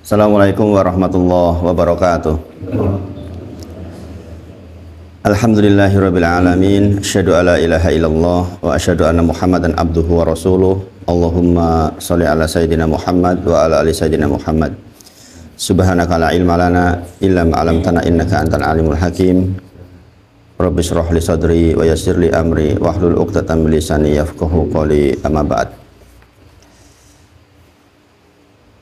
Assalamualaikum warahmatullahi wabarakatuh. Alhamdulillahirabbil alamin, asyhadu alla ilaha illallah wa asyhadu anna Muhammadan abduhu wa rasuluh. Allahumma shalli ala sayyidina Muhammad wa ala ali sayyidina Muhammad. Subhanaka la ilma lana illa ma 'allamtana innaka antal alimul hakim. Rabbi shrah li sadri wa yassir li amri wahlul 'uqdatam min lisani yafqahu qawli. Amma ba'd.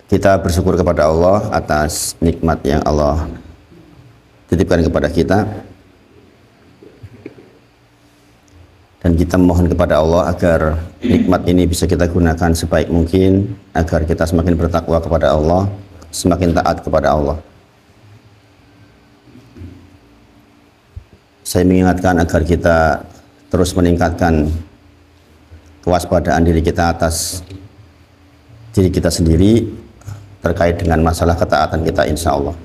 Kita bersyukur kepada Allah atas nikmat yang Allah titipkan kepada kita, dan kita mohon kepada Allah agar nikmat ini bisa kita gunakan sebaik mungkin, agar kita semakin bertakwa kepada Allah, semakin taat kepada Allah. Saya mengingatkan agar kita terus meningkatkan kewaspadaan diri kita atas diri kita sendiri terkait dengan masalah ketaatan kita, insya Allah.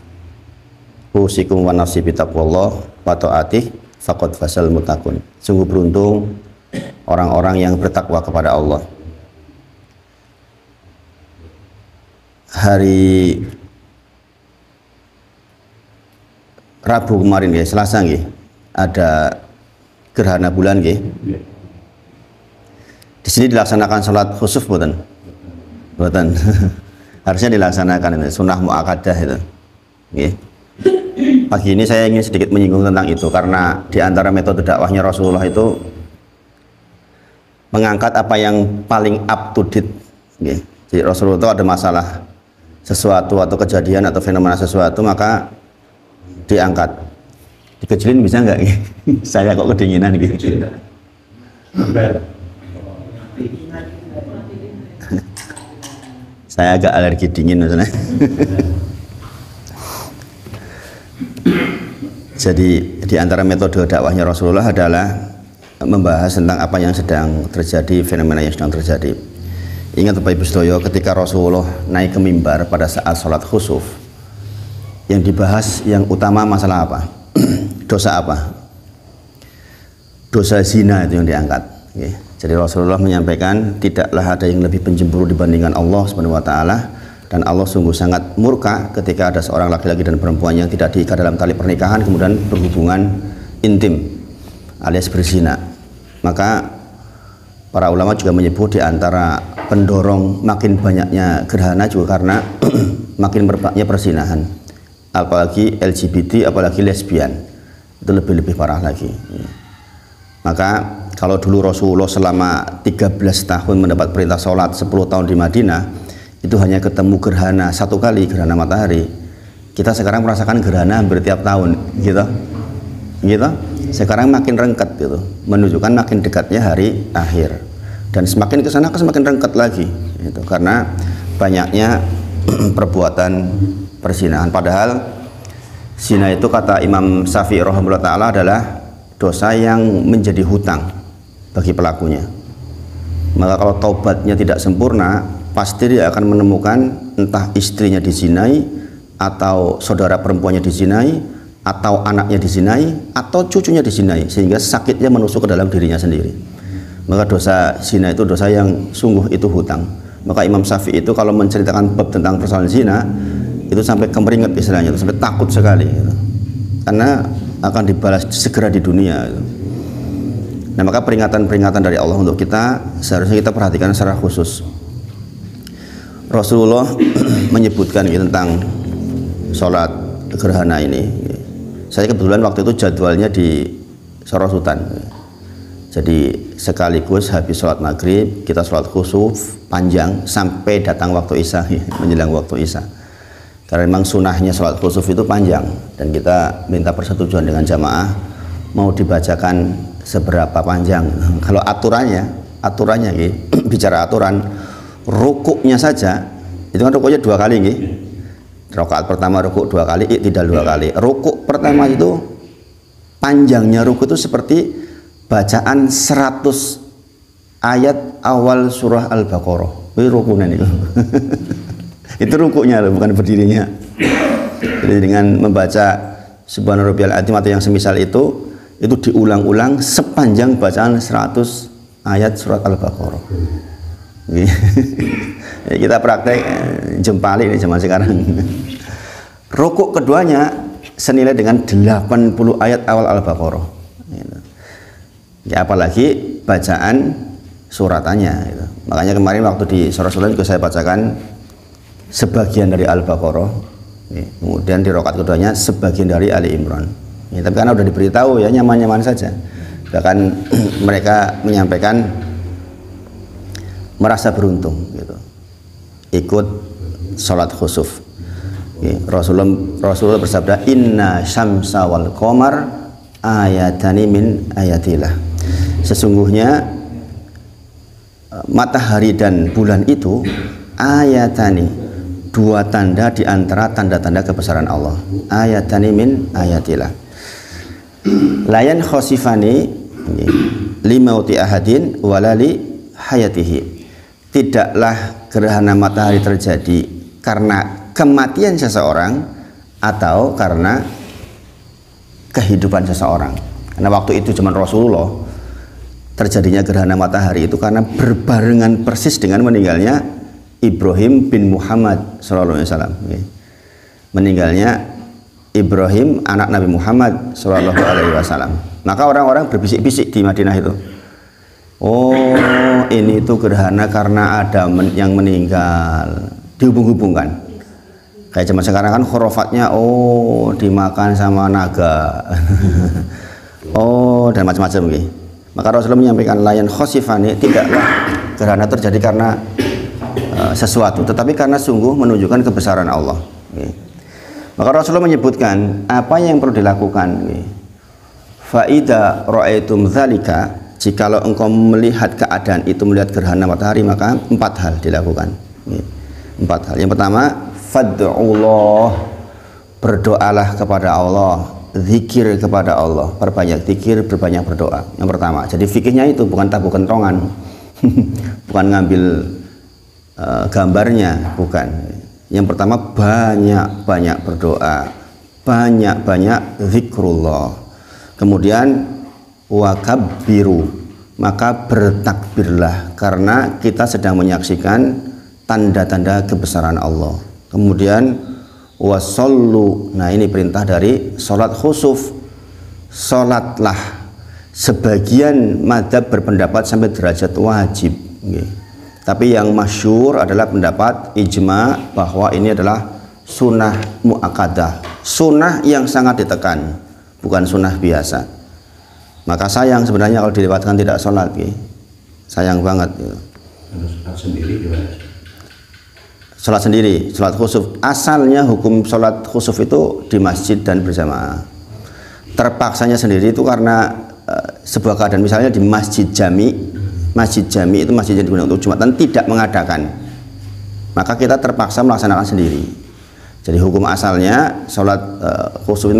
Usikum wa nafsi bitaqwallah wa ta'atih faqad fasal mutakun. Sungguh beruntung orang-orang yang bertakwa kepada Allah. Hari Rabu kemarin, Selasa, ada gerhana bulan. Di sini dilaksanakan sholat khusuf, bukan? Harusnya dilaksanakan, itu sunnah muakkadah itu. Pagi ini saya ingin sedikit menyinggung tentang itu, karena di antara metode dakwahnya Rasulullah itu mengangkat apa yang paling up to date. Jadi Rasulullah itu ada masalah sesuatu atau kejadian atau fenomena sesuatu, maka diangkat. Dikecilin bisa nggak? Saya kok kedinginan gitu. Saya agak alergi dingin maksudnya. Jadi di antara metode dakwahnya Rasulullah adalah membahas tentang apa yang sedang terjadi, fenomena yang sedang terjadi. Ingat Bapak Ibu sedaya, ketika Rasulullah naik ke mimbar pada saat sholat khusuf, yang dibahas yang utama masalah apa? Dosa apa? Dosa zina itu yang diangkat. Jadi Rasulullah menyampaikan tidaklah ada yang lebih pencemburu dibandingkan Allah Subhanahu wa taala, dan Allah sungguh sangat murka ketika ada seorang laki-laki dan perempuan yang tidak diikat dalam tali pernikahan kemudian berhubungan intim alias berzina. Maka para ulama juga menyebut di antara pendorong makin banyaknya gerhana juga karena makin merebaknya perzinahan, apalagi LGBT, apalagi lesbian, itu lebih parah lagi. Maka kalau dulu Rasulullah selama 13 tahun mendapat perintah sholat, 10 tahun di Madinah itu hanya ketemu gerhana satu kali, gerhana matahari. Kita sekarang merasakan gerhana hampir tiap tahun, gitu. Sekarang makin rengket, gitu, menunjukkan makin dekatnya hari akhir, dan semakin kesana semakin rengket lagi, gitu, karena banyaknya perbuatan perzinahan. Padahal zina itu kata Imam Syafi'i rahimahullah taala adalah dosa yang menjadi hutang bagi pelakunya. Maka kalau taubatnya tidak sempurna, pasti dia akan menemukan entah istrinya dizinai, atau saudara perempuannya dizinai, atau anaknya dizinai, atau cucunya dizinai, sehingga sakitnya menusuk ke dalam dirinya sendiri. Maka dosa zina itu dosa yang sungguh itu hutang. Maka Imam Syafi'i itu kalau menceritakan bab tentang persoalan zina itu sampai kemeringat istilahnya, sampai takut sekali, gitu. Karena akan dibalas segera di dunia, gitu. Nah, maka peringatan-peringatan dari Allah untuk kita seharusnya kita perhatikan secara khusus. Rasulullah menyebutkan tentang sholat gerhana ini. Saya kebetulan waktu itu jadwalnya di Sorosutan, jadi sekaligus habis sholat maghrib kita sholat khusuf panjang sampai datang waktu isya, menjelang waktu isya. Karena memang sunahnya sholat khusuf itu panjang, dan kita minta persetujuan dengan jamaah mau dibacakan seberapa panjang. Kalau aturannya bicara aturan, rukuknya saja itu kan rukuknya 2 kali, rakaat pertama rukuk 2 kali, i'tidal 2 kali. Rukuk pertama itu panjangnya rukuk itu seperti bacaan 100 ayat awal surah Al-Baqarah. Itu rukuknya itu. Itu rukuknya, bukan berdirinya. Jadi dengan membaca Subhana Rabbiyal Azim atau yang semisal itu diulang-ulang sepanjang bacaan 100 ayat surat Al-Baqarah. Kita praktek jempali ini zaman sekarang. Rukuk keduanya senilai dengan 80 ayat awal Al-Baqarah. Gitu. Ya, apalagi bacaan suratannya. Gitu. Makanya kemarin waktu di surat-surat juga saya bacakan sebagian dari Al-Baqarah. Kemudian di rakaat keduanya sebagian dari Ali Imran. Ya, tapi karena udah diberitahu ya nyaman-nyaman saja. Bahkan mereka menyampaikan merasa beruntung gitu. Ikut sholat khusuf. Ya, Rasulullah bersabda, inna syamsa wal qamar ayatani min ayatillah. Sesungguhnya matahari dan bulan itu ayatani, dua tanda di antara tanda-tanda kebesaran Allah. Ayatani min ayatillah. Layan khosifani limauti ahadin walali hayatihi. Tidaklah gerhana matahari terjadi karena kematian seseorang atau karena kehidupan seseorang. Karena waktu itu zaman Rasulullah terjadinya gerhana matahari itu karena berbarengan persis dengan meninggalnya Ibrahim bin Muhammad sallallahu alaihi wasallam. Meninggalnya Ibrahim anak Nabi Muhammad sallallahu alaihi wasallam. Maka orang-orang berbisik-bisik di Madinah itu, oh ini itu gerhana karena ada yang meninggal, dihubung-hubungkan. Kayak zaman sekarang kan khurafatnya, oh dimakan sama naga, oh dan macam-macam gitu. Maka Rasulullah menyampaikan layan khosifani, tidaklah gerhana terjadi karena sesuatu, tetapi karena sungguh menunjukkan kebesaran Allah. Maka Rasulullah menyebutkan apa yang perlu dilakukan. Faida ra'aitum dzalika, jikalau engkau melihat keadaan itu, melihat gerhana matahari, maka 4 hal dilakukan. 4 hal. Yang pertama, fad'ullah, berdoalah kepada Allah, zikir kepada Allah, perbanyak zikir, berbanyak berdoa. Yang pertama, jadi fikihnya itu bukan tabuh kentongan, bukan ngambil gambarnya, bukan. Yang pertama, banyak-banyak berdoa, banyak-banyak zikrullah. Kemudian wakabbiru, maka bertakbirlah karena kita sedang menyaksikan tanda-tanda kebesaran Allah. Kemudian wasallu, nah ini perintah dari sholat khusuf, sholatlah. Sebagian madzhab berpendapat sampai derajat wajib, tapi yang masyhur adalah pendapat ijma bahwa ini adalah sunnah muakkadah, sunnah yang sangat ditekan, bukan sunnah biasa. Maka sayang sebenarnya kalau dilewatkan tidak sholat, sayang banget. Sholat sendiri gimana? Sholat sendiri, sholat khusuf. Asalnya hukum sholat khusuf itu di masjid dan berjamaah. Terpaksanya sendiri itu karena sebuah keadaan, misalnya di masjid jami. Masjid jami itu masjid yang digunakan untuk Jumatan tidak mengadakan, maka kita terpaksa melaksanakan sendiri. Jadi hukum asalnya sholat khusuf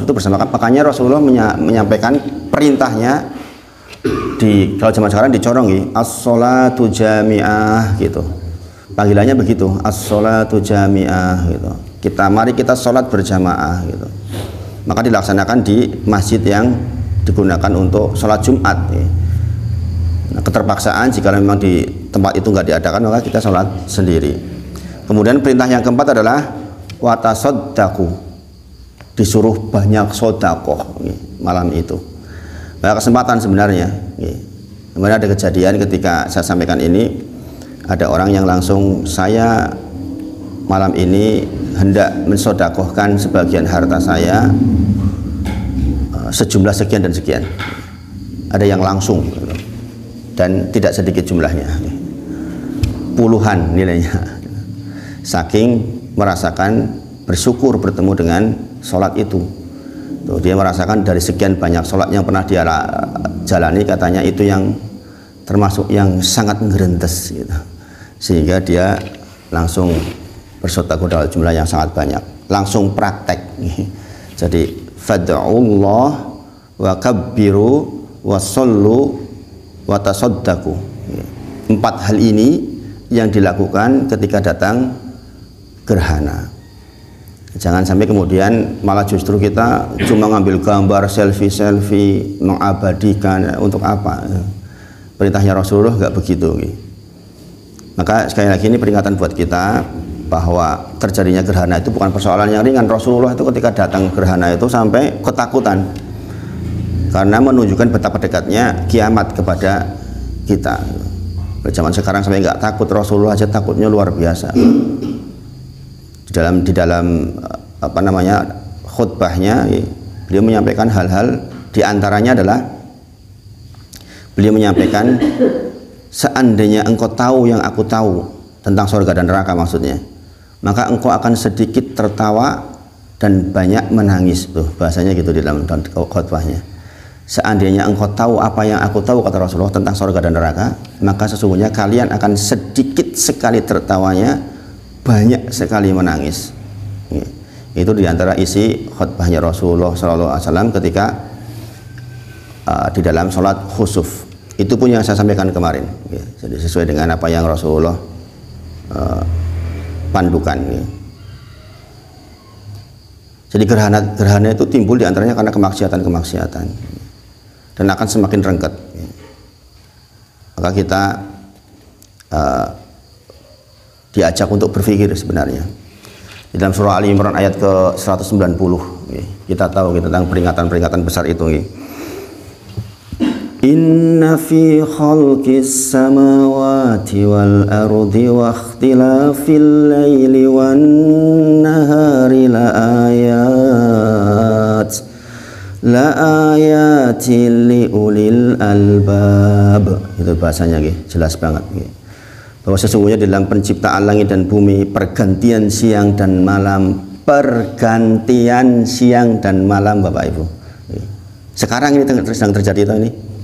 itu bersamakan. Makanya Rasulullah menyampaikan perintahnya di, kalau zaman sekarang dicorong, as-sholatu jami'ah gitu. Panggilannya begitu, as-sholatu jami'ah gitu. Mari kita sholat berjamaah gitu. Maka dilaksanakan di masjid yang digunakan untuk sholat Jumat. Nah, keterpaksaan jika memang di tempat itu nggak diadakan, maka kita sholat sendiri. Kemudian perintah yang keempat adalah watasodaku, disuruh banyak sodakoh malam itu. Banyak kesempatan sebenarnya. Kemudian ada kejadian ketika saya sampaikan ini, ada orang yang langsung, saya malam ini hendak mensodakohkan sebagian harta saya sejumlah sekian dan sekian. Ada yang langsung dan tidak sedikit jumlahnya, puluhan nilainya, saking merasakan bersyukur bertemu dengan sholat itu. Tuh, dia merasakan dari sekian banyak sholat yang pernah dia jalani, katanya itu yang termasuk yang sangat ngerentes gitu. Sehingga dia langsung bersedekah dalam jumlah yang sangat banyak, langsung praktek. Jadi fad'ullah wa kabbiru wa sallu wa tasaddaku. 4 hal ini yang dilakukan ketika datang gerhana. Jangan sampai kemudian malah justru kita cuma ngambil gambar, selfie, mengabadikan, untuk apa? Perintahnya Rasulullah nggak begitu. Maka sekali lagi ini peringatan buat kita, bahwa terjadinya gerhana itu bukan persoalan yang ringan. Rasulullah itu ketika datang gerhana itu sampai ketakutan karena menunjukkan betapa dekatnya kiamat kepada kita. Zaman sekarang sampai nggak takut, Rasulullah aja takutnya luar biasa. Di dalam apa namanya khutbahnya, beliau menyampaikan hal-hal, diantaranya adalah beliau menyampaikan, seandainya engkau tahu yang aku tahu tentang surga dan neraka maksudnya, maka engkau akan sedikit tertawa dan banyak menangis. Tuh bahasanya gitu di dalam khutbahnya. Seandainya engkau tahu apa yang aku tahu, kata Rasulullah, tentang surga dan neraka, maka sesungguhnya kalian akan sedikit sekali tertawanya, banyak sekali menangis. Itu diantara isi khutbahnya Rasulullah SAW ketika di dalam sholat khusuf. Itu pun yang saya sampaikan kemarin. Jadi sesuai dengan apa yang Rasulullah pandukan. Jadi gerhana itu timbul diantaranya karena kemaksiatan dan akan semakin rengket. Maka kita diajak untuk berpikir sebenarnya. Di dalam surah Ali Imran ayat ke 190 kita tahu tentang peringatan-peringatan besar itu. Inna fi khalqis samawati wal ardi wa ikhtilafil laili wan nahari la ayati li ulil albab. Itu bahasanya jelas banget bahwa sesungguhnya dalam penciptaan langit dan bumi, pergantian siang dan malam, Bapak Ibu. Sekarang ini sedang terjadi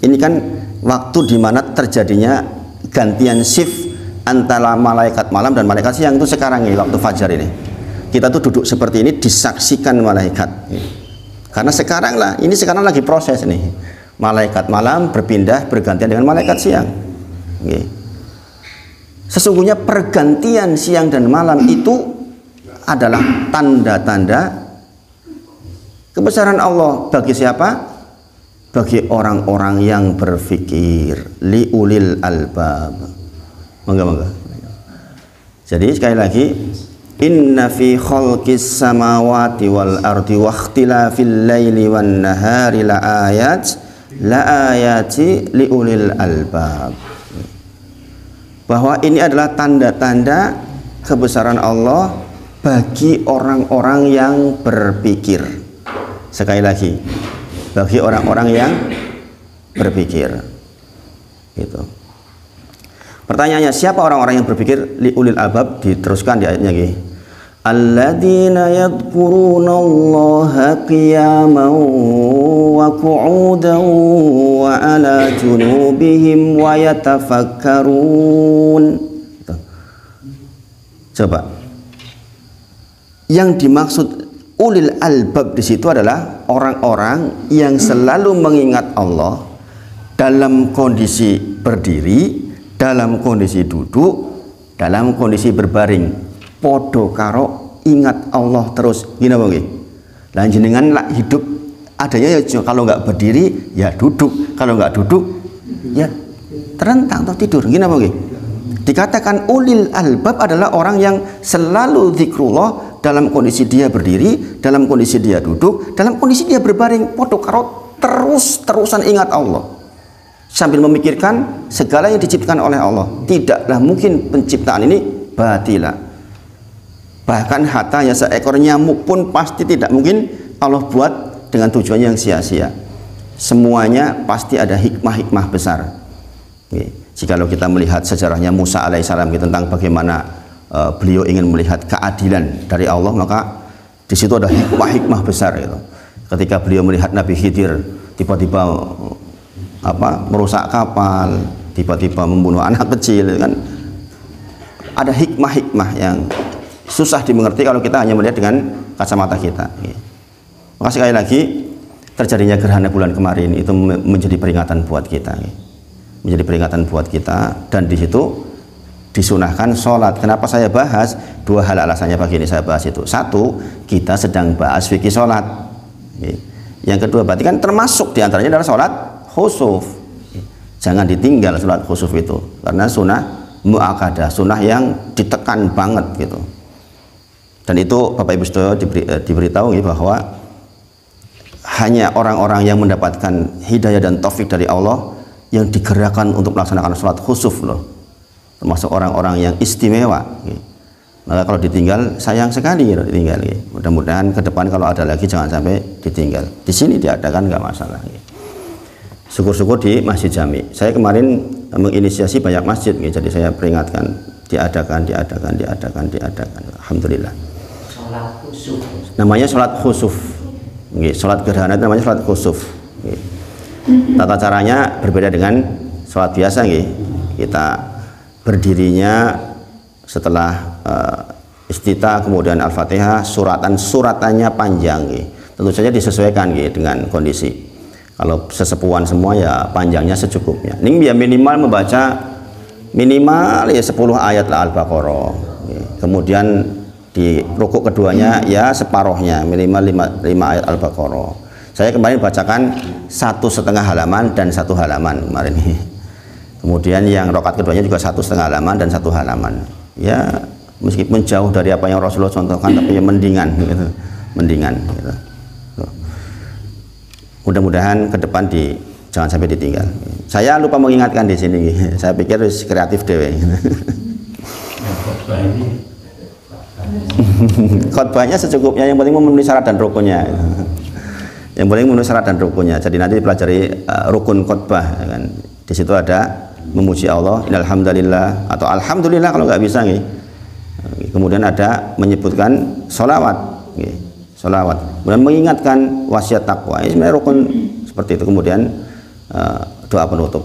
ini kan waktu di mana terjadinya gantian shift antara malaikat malam dan malaikat siang. Itu sekarang ini, waktu fajar ini kita tuh duduk seperti ini disaksikan malaikat. Karena sekarang lagi proses nih, malaikat malam bergantian dengan malaikat siang. Sesungguhnya pergantian siang dan malam itu adalah tanda-tanda kebesaran Allah bagi siapa? Bagi orang-orang yang berfikir, liulil albab. Mongga. Jadi sekali lagi, inna fi khalqis samawati wal ardi wa ikhtilafil laili wan nahari la ayati liulil albab. Bahwa ini adalah tanda-tanda kebesaran Allah bagi orang-orang yang berpikir. Sekali lagi, bagi orang-orang yang berpikir. Gitu. Pertanyaannya, siapa orang-orang yang berpikir? Liulil albab, diteruskan di ayatnya gini. Alladzina yadhkurunallaha qiyaman wa qu'udan wa ala junubihim wa yatafakkarun. Coba. Yang dimaksud ulil albab di situ adalah orang-orang yang selalu mengingat Allah dalam kondisi berdiri, dalam kondisi duduk, dalam kondisi berbaring. Podo karo ingat Allah terus. Gini apa nggih? Lah jenengan lah hidup adanya ya, kalau nggak berdiri ya duduk, kalau nggak duduk ya terentang atau tidur. Gini apa nggih? Dikatakan ulil albab adalah orang yang selalu zikrullah dalam kondisi dia berdiri, dalam kondisi dia duduk, dalam kondisi dia berbaring. Podo karo terus-terusan ingat Allah sambil memikirkan segala yang diciptakan oleh Allah. Tidaklah mungkin penciptaan ini batilah. Bahkan hatanya seekor nyamuk pun pasti tidak mungkin Allah buat dengan tujuan yang sia-sia. Semuanya pasti ada hikmah-hikmah besar. Jikalau kita melihat sejarahnya Musa alaihissalam tentang bagaimana beliau ingin melihat keadilan dari Allah, maka di situ ada hikmah-hikmah besar gitu. Ketika beliau melihat Nabi Khidir tiba-tiba merusak kapal, tiba-tiba membunuh anak kecil, kan ada hikmah-hikmah yang susah dimengerti kalau kita hanya melihat dengan kacamata kita. Maka sekali lagi, terjadinya gerhana bulan kemarin itu menjadi peringatan buat kita, menjadi peringatan buat kita, dan di situ disunahkan sholat. Kenapa saya bahas? Dua hal alasannya pagi ini saya bahas itu. Satu, kita sedang bahas fikih sholat. Yang kedua, berarti kan termasuk diantaranya adalah sholat khusuf. Jangan ditinggal sholat khusuf itu, karena sunnah mu'akadah, sunnah yang ditekan banget gitu. Dan itu Bapak Ibu Saudara diberitahu bahwa hanya orang-orang yang mendapatkan hidayah dan taufik dari Allah yang digerakkan untuk melaksanakan sholat khusuf loh, termasuk orang-orang yang istimewa. Maka kalau ditinggal sayang sekali kalau ditinggal. Mudah-mudahan ke depan kalau ada lagi jangan sampai ditinggal. Di sini diadakan nggak masalah. Syukur-syukur di Masjid Jami. Saya kemarin menginisiasi banyak masjid, jadi saya peringatkan diadakan. Alhamdulillah. Sholat khusuf. Namanya sholat khusuf. Sholat gerhana itu namanya sholat khusuf. Tata caranya berbeda dengan sholat biasa. Kita berdirinya setelah istita, kemudian al-fatihah, suratannya panjang. Tentu saja disesuaikan dengan kondisi. Kalau sesepuan semua ya panjangnya secukupnya. Ini ya minimal membaca minimal ya 10 ayat lah Al-Baqarah. Kemudian di rukuk keduanya ya separohnya minimal 5 ayat Al-Baqarah. Saya kemarin bacakan 1,5 halaman dan 1 halaman kemarin. Kemudian yang rakaat keduanya juga 1,5 halaman dan 1 halaman. Ya meskipun jauh dari apa yang Rasulullah contohkan, tapi ya mendingan gitu. Mendingan gitu. Mudah-mudahan ke depan jangan sampai ditinggal. Saya lupa mengingatkan di sini. Saya pikir kreatif dewe. Khotbahnya secukupnya, yang penting memenuhi syarat dan rukunnya. Yang penting memenuhi syarat dan rukunnya. Jadi nanti dipelajari rukun khotbah. Kan. Di situ ada memuji Allah, alhamdulillah atau alhamdulillah kalau nggak bisa. Kemudian ada menyebutkan sholawat. Sholawat, kemudian mengingatkan wasiat takwa. Ini sebenarnya rukun seperti itu. Kemudian doa penutup.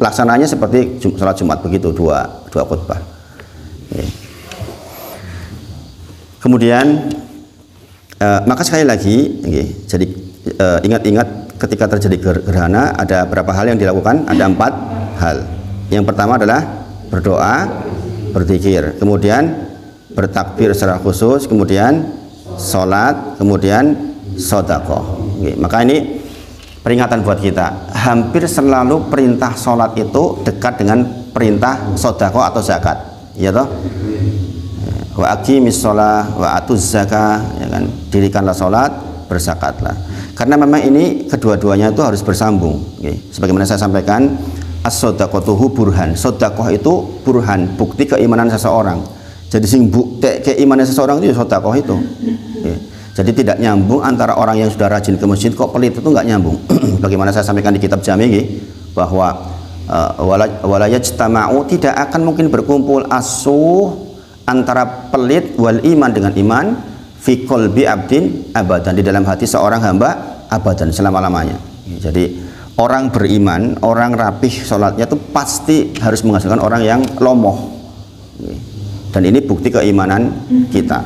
Pelaksananya seperti sholat Jumat begitu, dua khutbah. Kemudian maka sekali lagi, jadi ingat-ingat ketika terjadi gerhana ada berapa hal yang dilakukan? Ada 4 hal. Yang pertama adalah berdoa, berzikir, kemudian bertakbir secara khusus, kemudian sholat, kemudian sedekah. Maka ini peringatan buat kita. Hampir selalu perintah sholat itu dekat dengan perintah sedekah atau zakat, ya toh? Wa aqimis sholah wa atuz zakah, ya kan? Dirikanlah sholat, berzakatlah. Karena memang ini kedua-duanya itu harus bersambung. Sebagaimana saya sampaikan, as-shadaqatuhu burhan. Sedekah itu burhan, bukti keimanan seseorang. Jadi sing bukti keimanan seseorang itu ya sedekah itu. Jadi tidak nyambung antara orang yang sudah rajin ke masjid kok pelit, itu nggak nyambung. Bagaimana saya sampaikan di kitab Jami bahwa walayajtama'u, tidak akan mungkin berkumpul asuh antara pelit wal iman dengan iman fi qalbi abdin abadan, di dalam hati seorang hamba abadan, selama-lamanya. Jadi orang beriman, orang rapih sholatnya itu pasti harus menghasilkan orang yang lomoh. Dan ini bukti keimanan kita.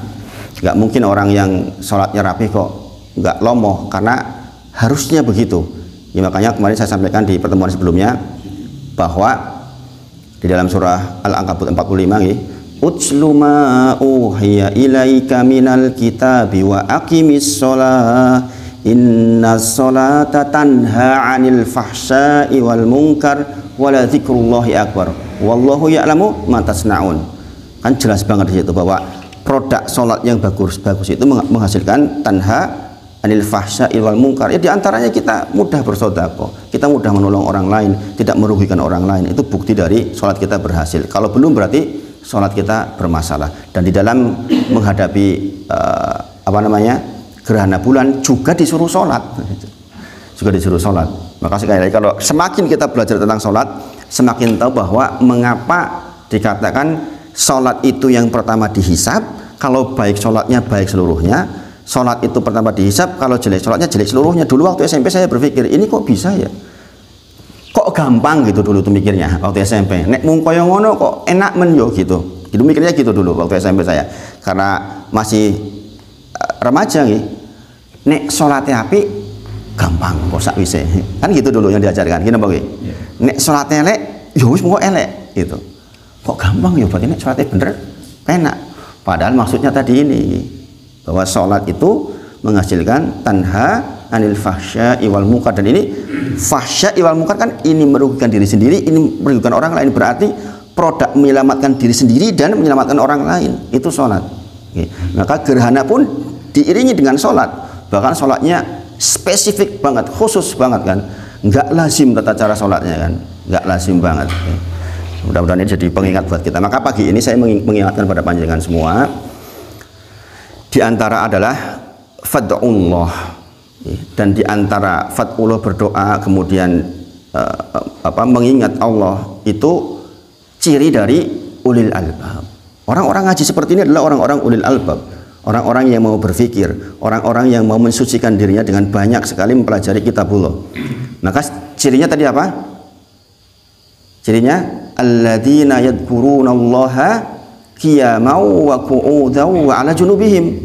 Nggak mungkin orang yang sholatnya rapih kok nggak lomoh, karena harusnya begitu. Ya, makanya kemarin saya sampaikan di pertemuan sebelumnya bahwa di dalam surah Al-Ankabut 45, utslu ma uhiya ilaika minal kitabi wa aqimis sholah innas sholata tanha 'anil fahsya'i wal munkar wa la dzikrullahi akbar wallahu ya'lamu ma tasna'un. Kan jelas banget di situ bahwa produk sholat yang bagus itu menghasilkan tanha anil fahsya'i wal munkar. Ya, diantaranya kita mudah bersedekah, kita mudah menolong orang lain, tidak merugikan orang lain. Itu bukti dari sholat kita berhasil. Kalau belum berarti sholat kita bermasalah. Dan di dalam menghadapi gerhana bulan juga disuruh sholat, Maka sekali lagi, kalau semakin kita belajar tentang sholat, semakin tahu bahwa mengapa dikatakan sholat itu yang pertama dihisab. Kalau baik sholatnya baik seluruhnya, sholat itu pertama dihisab, kalau jelek sholatnya jelek seluruhnya. Dulu waktu SMP saya berpikir, ini kok bisa ya, kok gampang gitu dulu tuh mikirnya waktu SMP. Nek mung koyo ngono kok enak men yo gitu. Itu mikirnya gitu dulu waktu SMP saya, karena masih remaja nih. Nek sholatnya api gampang kok sak wise. Kan gitu dulu yang diajarkan. Gini apa nek sholatnya elek, yo wis mung elek gitu. Kok gampang ya, berarti nek sholatnya bener enak. Padahal maksudnya tadi ini, bahwa sholat itu menghasilkan tanha anil fahsya'i wal munkar. Dan ini fahsya'i wal munkar kan ini merugikan diri sendiri, ini merugikan orang lain. Berarti produk menyelamatkan diri sendiri dan menyelamatkan orang lain, itu sholat. Maka gerhana pun diiringi dengan sholat, bahkan sholatnya spesifik banget, khusus banget kan, nggak lazim tata cara sholatnya kan, nggak lazim banget. Mudah-mudahan ini jadi pengingat buat kita. Maka pagi ini saya mengingatkan pada panjenengan semua, di antara adalah fad'ullah, dan di antara fad'ullah berdoa kemudian mengingat Allah itu ciri dari ulil albab. Orang-orang ngaji seperti ini adalah orang-orang ulil albab, orang-orang yang mau berpikir, orang-orang yang mau mensucikan dirinya dengan banyak sekali mempelajari kitabullah. Maka cirinya tadi apa? Cirinya alladzina yadhkurunallaha qiyaman wa qu'udan wa 'ala junubihim.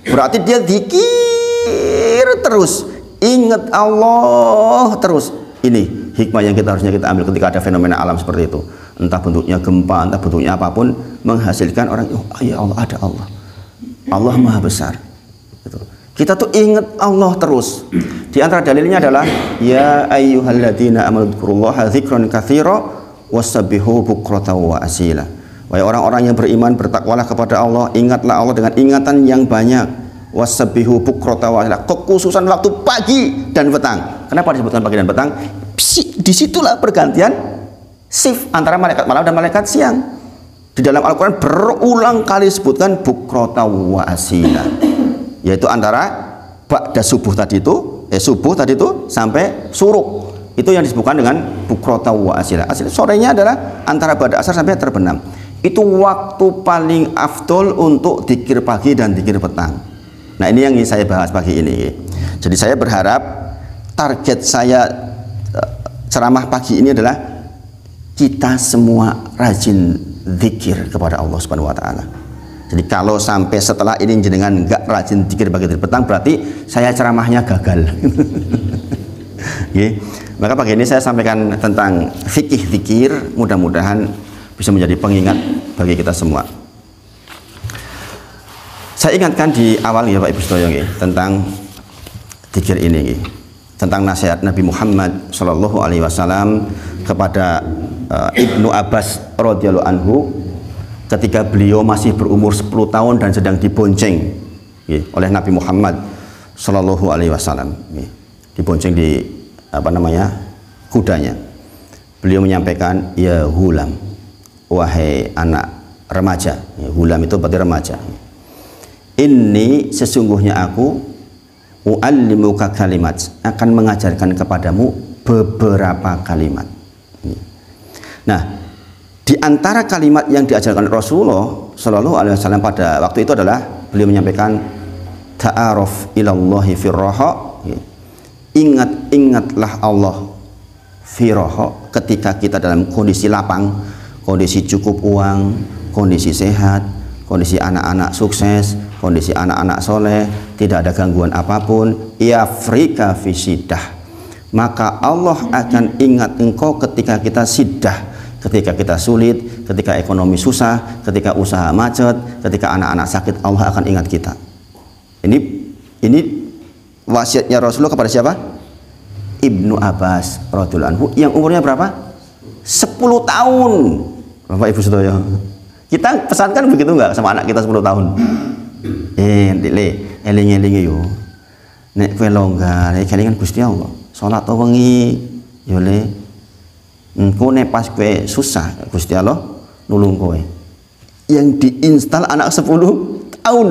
Berarti dia zikir terus, ingat Allah terus. Ini hikmah yang harusnya kita ambil ketika ada fenomena alam seperti itu. Entah bentuknya gempa, entah bentuknya apapun, menghasilkan orang, oh ya Allah, ada Allah. Allah Maha Besar. Gitu. Kita tuh ingat Allah terus. Di antara dalilnya adalah ya ayyuhalladzina amanu dzkurullaha dzikran katsira wasabbihu bukratan wa asila. Wahai orang-orang yang beriman, bertakwalah kepada Allah, ingatlah Allah dengan ingatan yang banyak. Wasabbihu bukratan wa asila, kekhususan waktu pagi dan petang. Kenapa disebutkan pagi dan petang? Disitulah pergantian shift antara malaikat malam dan malaikat siang. Di dalam Al-Quran berulang kali disebutkan bukratan wa asila, yaitu antara ba'da subuh tadi itu sampai suruk, itu yang disebutkan dengan bukratan wa asila. Sorenya adalah antara ba'da asar sampai terbenam. Itu waktu paling afdol untuk dzikir pagi dan dzikir petang. Nah, ini yang ingin saya bahas pagi ini. Jadi saya berharap target saya ceramah pagi ini adalah kita semua rajin dzikir kepada Allah Subhanahu wa taala. Jadi kalau sampai setelah ini jenengan enggak rajin dzikir pagi dan petang, berarti saya ceramahnya gagal. Maka pagi ini saya sampaikan tentang fikih dzikir, mudah-mudahan bisa menjadi pengingat bagi kita semua. Saya ingatkan di awal ya Pak Ibu sedaya tentang dzikir ini, tentang nasihat Nabi Muhammad Shallallahu Alaihi Wasallam kepada Ibnu Abbas radhiyallahu anhu ketika beliau masih berumur 10 tahun dan sedang dibonceng oleh Nabi Muhammad Shallallahu Alaihi Wasallam, dibonceng di kudanya. Beliau menyampaikan, ya hulam, wahai anak remaja. Hulam itu berarti remaja. Ini sesungguhnya aku u'allimuka kalimat, akan mengajarkan kepadamu beberapa kalimat. Nah, di antara kalimat yang diajarkan Rasulullah Shallallahu Alaihi Wasallam pada waktu itu adalah beliau menyampaikan ta'aruf ilallahi firraha, ingatlah Allah firraha, ketika kita dalam kondisi lapang, kondisi cukup uang, kondisi sehat, kondisi anak-anak sukses, kondisi anak-anak soleh, tidak ada gangguan apapun, yafrika fisidah, maka Allah akan ingat engkau ketika kita sidah, ketika kita sulit, ketika ekonomi susah, ketika usaha macet, ketika anak-anak sakit, Allah akan ingat kita. Ini wasiatnya Rasulullah kepada siapa? Ibnu Abbas radhiyallahu anhu yang umurnya berapa? 10 tahun. Bapak Ibu sedaya, kita pesankan begitu enggak sama anak kita 10 tahun? Eling-eling yo. Nek kowe longgar, kelingan Gusti Allah. Salat wengi yo le. Engko nek pas kowe susah, Gusti Allah nulung kowe. Yang diinstal anak 10 tahun.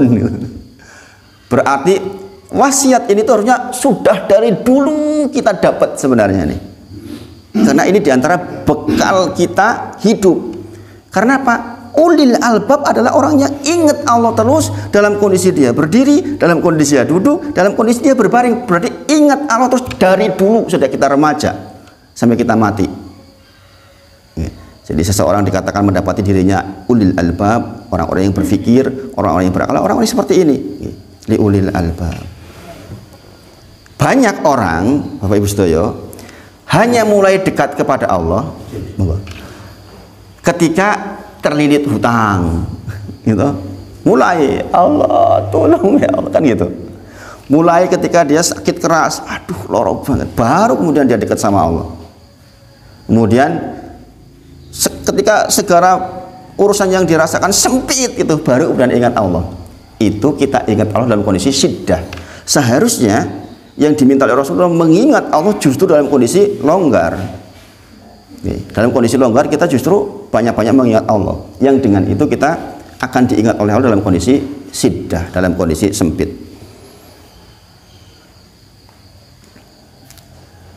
Berarti wasiat ini tuh harusnya sudah dari dulu kita dapat sebenarnya nih. Karena ini diantara bekal kita hidup. Karena apa? Ulil albab adalah orang yang ingat Allah terus dalam kondisi dia berdiri, dalam kondisi dia duduk, dalam kondisi dia berbaring. Berarti ingat Allah terus dari dulu, sudah kita remaja sampai kita mati. Jadi seseorang dikatakan mendapati dirinya ulil albab, orang-orang yang berpikir, orang-orang yang berakal, orang-orang seperti ini. Li ulil albab. Banyak orang, Bapak Ibu sedaya, hanya mulai dekat kepada Allah ketika terlilit hutang, gitu. Mulai Allah tolong ya Allah, kan gitu. Mulai ketika dia sakit keras, aduh lorok banget, baru kemudian dia dekat sama Allah. Kemudian ketika segala urusan yang dirasakan sempit, itu baru kemudian ingat Allah. itu kita ingat Allah dalam kondisi syiddah. Seharusnya yang diminta oleh Rasulullah mengingat Allah justru dalam kondisi longgar. Dalam kondisi longgar kita justru banyak-banyak mengingat Allah, yang dengan itu kita akan diingat oleh Allah dalam kondisi syiddah, dalam kondisi sempit.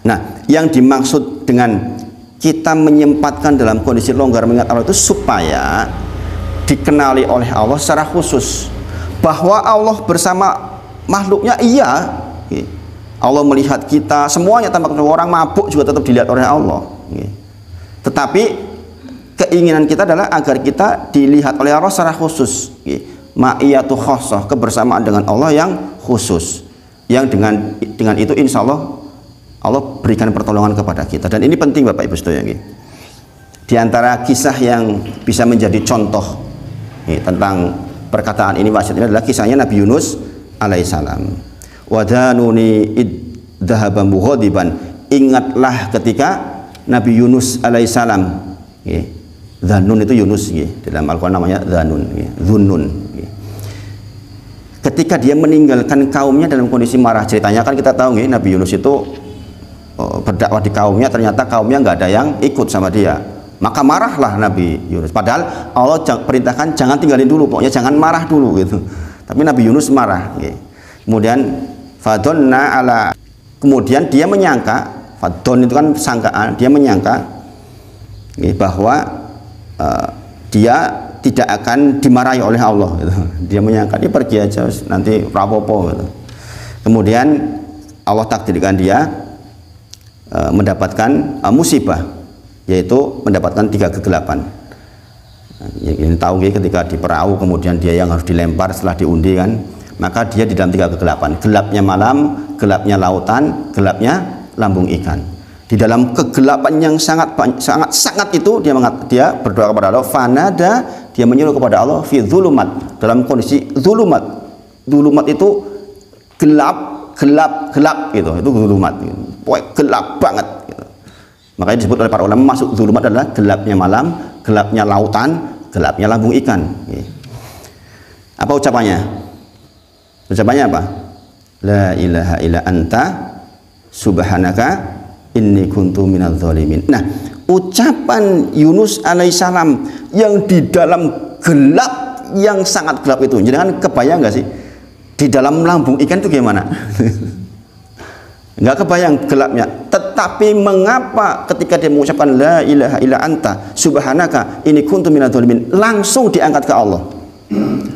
Nah, yang dimaksud dengan kita menyempatkan dalam kondisi longgar mengingat Allah itu supaya dikenali oleh Allah secara khusus bahwa Allah bersama makhluknya. Iya, Allah melihat kita semuanya, tanpa orang mabuk juga tetap dilihat oleh Allah. Tetapi keinginan kita adalah agar kita dilihat oleh Allah secara khusus, ma'iyatu khosoh, kebersamaan dengan Allah yang khusus, yang dengan itu insya Allah berikan pertolongan kepada kita. Dan ini penting Bapak Ibu sekalian. Di antara kisah yang bisa menjadi contoh tentang perkataan ini wasiat ini adalah kisahnya Nabi Yunus alaihissalam. Wadanuni idzahaban mughadiban. Ingatlah ketika Nabi Yunus alaihissalam, Dzannun itu Yunus, dalam Al-Quran namanya Dzannun, Dzunnun. Ketika dia meninggalkan kaumnya dalam kondisi marah, ceritanya kan kita tahu Nabi Yunus itu berdakwah di kaumnya, ternyata kaumnya nggak ada yang ikut sama dia, maka marahlah Nabi Yunus. Padahal Allah perintahkan jangan tinggalin dulu, pokoknya jangan marah dulu gitu. Tapi Nabi Yunus marah. Kemudian fadonna ala, kemudian dia menyangka, fadon itu kan sangkaan, dia menyangka bahwa dia tidak akan dimarahi oleh Allah gitu. Dia menyangka dia pergi aja nanti rapopo gitu. Kemudian Allah takdirkan dia mendapatkan musibah, yaitu mendapatkan 3 kegelapan. Ini tahu ketika di perahu kemudian dia yang harus dilempar setelah diundi kan, maka dia di dalam 3 kegelapan, gelapnya malam, gelapnya lautan, gelapnya lambung ikan. Di dalam kegelapan yang sangat itu dia berdoa kepada Allah, fanada, dia menyuruh kepada Allah fi dzulumat, dalam kondisi dzulumat. Dzulumat itu gelap gitu, itu dzulumat gitu. Pokoknya gelap banget gitu. Makanya disebut oleh para ulama masuk dzulumat adalah gelapnya malam, gelapnya lautan, gelapnya lambung ikan. Apa ucapannya? Ucapannya apa? La ilaha illa anta subhanaka inni kuntu minadz zalimin. Nah, ucapan Yunus alaihissalam yang di dalam gelap yang sangat gelap itu, jangan kebayang nggak sih di dalam lambung ikan itu gimana? Nggak kebayang gelapnya. Tetapi mengapa ketika dia mengucapkan la ilaha illa anta subhanaka inni kuntu minadz zalimin langsung diangkat ke Allah?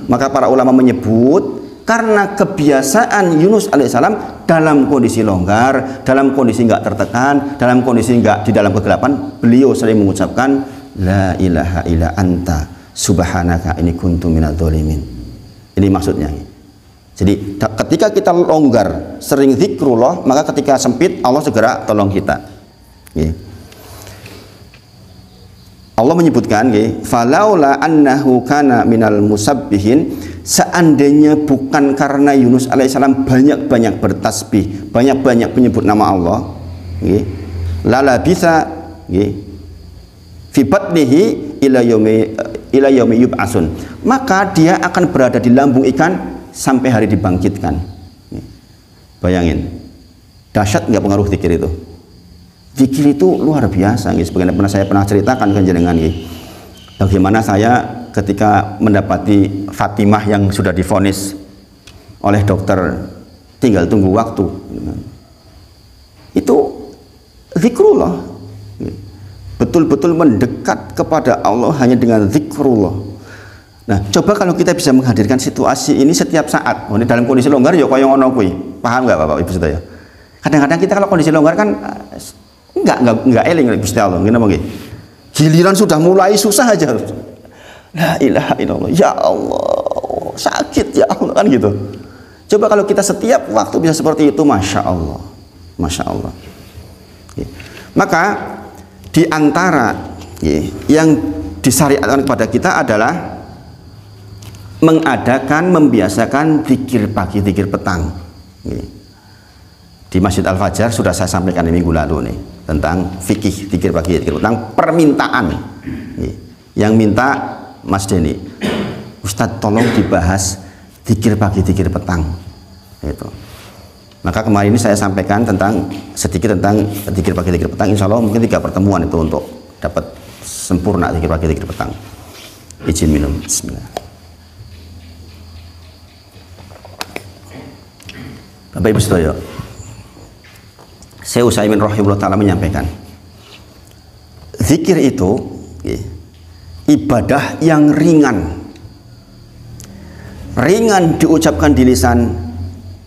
Maka para ulama menyebut karena kebiasaan Yunus alaihissalam dalam kondisi longgar, dalam kondisi nggak tertekan, dalam kondisi nggak di dalam kegelapan, beliau sering mengucapkan la ilaha illa anta subhanaka inni kuntu minadz zalimin. Ini maksudnya. Jadi ketika kita longgar, sering zikrullah, maka ketika sempit Allah segera tolong kita. Allah menyebutkan, falaula annahu kana minal musabbihin, seandainya bukan karena Yunus alaihissalam banyak-banyak bertasbih, banyak-banyak menyebut nama Allah, lala bisa fi batnihi ila yaumi yub'atsun, maka dia akan berada di lambung ikan sampai hari dibangkitkan. Bayangin, dahsyat nggak pengaruh zikir itu? Zikir itu luar biasa. Sebagaimana saya pernah ceritakan ke jenengan, bagaimana saya ketika mendapati Fatimah yang sudah divonis oleh dokter tinggal tunggu waktu, itu zikrullah, betul-betul mendekat kepada Allah hanya dengan zikrullah. Nah, coba kalau kita bisa menghadirkan situasi ini setiap saat, dalam kondisi longgar ya kaya ngono kuwi. Paham nggak Bapak Ibu sedaya? Kadang-kadang kita kalau kondisi longgar kan enggak eling Gusti Allah, ngene nggih. Giliran sudah mulai susah aja. La ilaha illallah, ya Allah, sakit ya Allah, kan gitu. Coba kalau kita setiap waktu bisa seperti itu, masya Allah, masya Allah. Maka di antara yang disyariatkan kepada kita adalah mengadakan, membiasakan zikir pagi, zikir petang. Di Masjid Al-Fajar sudah saya sampaikan di minggu lalu nih tentang fikih zikir pagi, zikir petang, permintaan. Yang minta Mas Denny, Ustadz tolong dibahas zikir pagi, zikir petang. Itu. Maka kemarin ini saya sampaikan sedikit tentang zikir pagi, zikir petang. Insya Allah mungkin 3 pertemuan itu untuk dapat sempurna zikir pagi, zikir petang. Izin minum. Bismillah. Bapak Ibu sedaya, Syekh Utsaimin rahimahullah taala menyampaikan, zikir itu ibadah yang ringan diucapkan di lisan,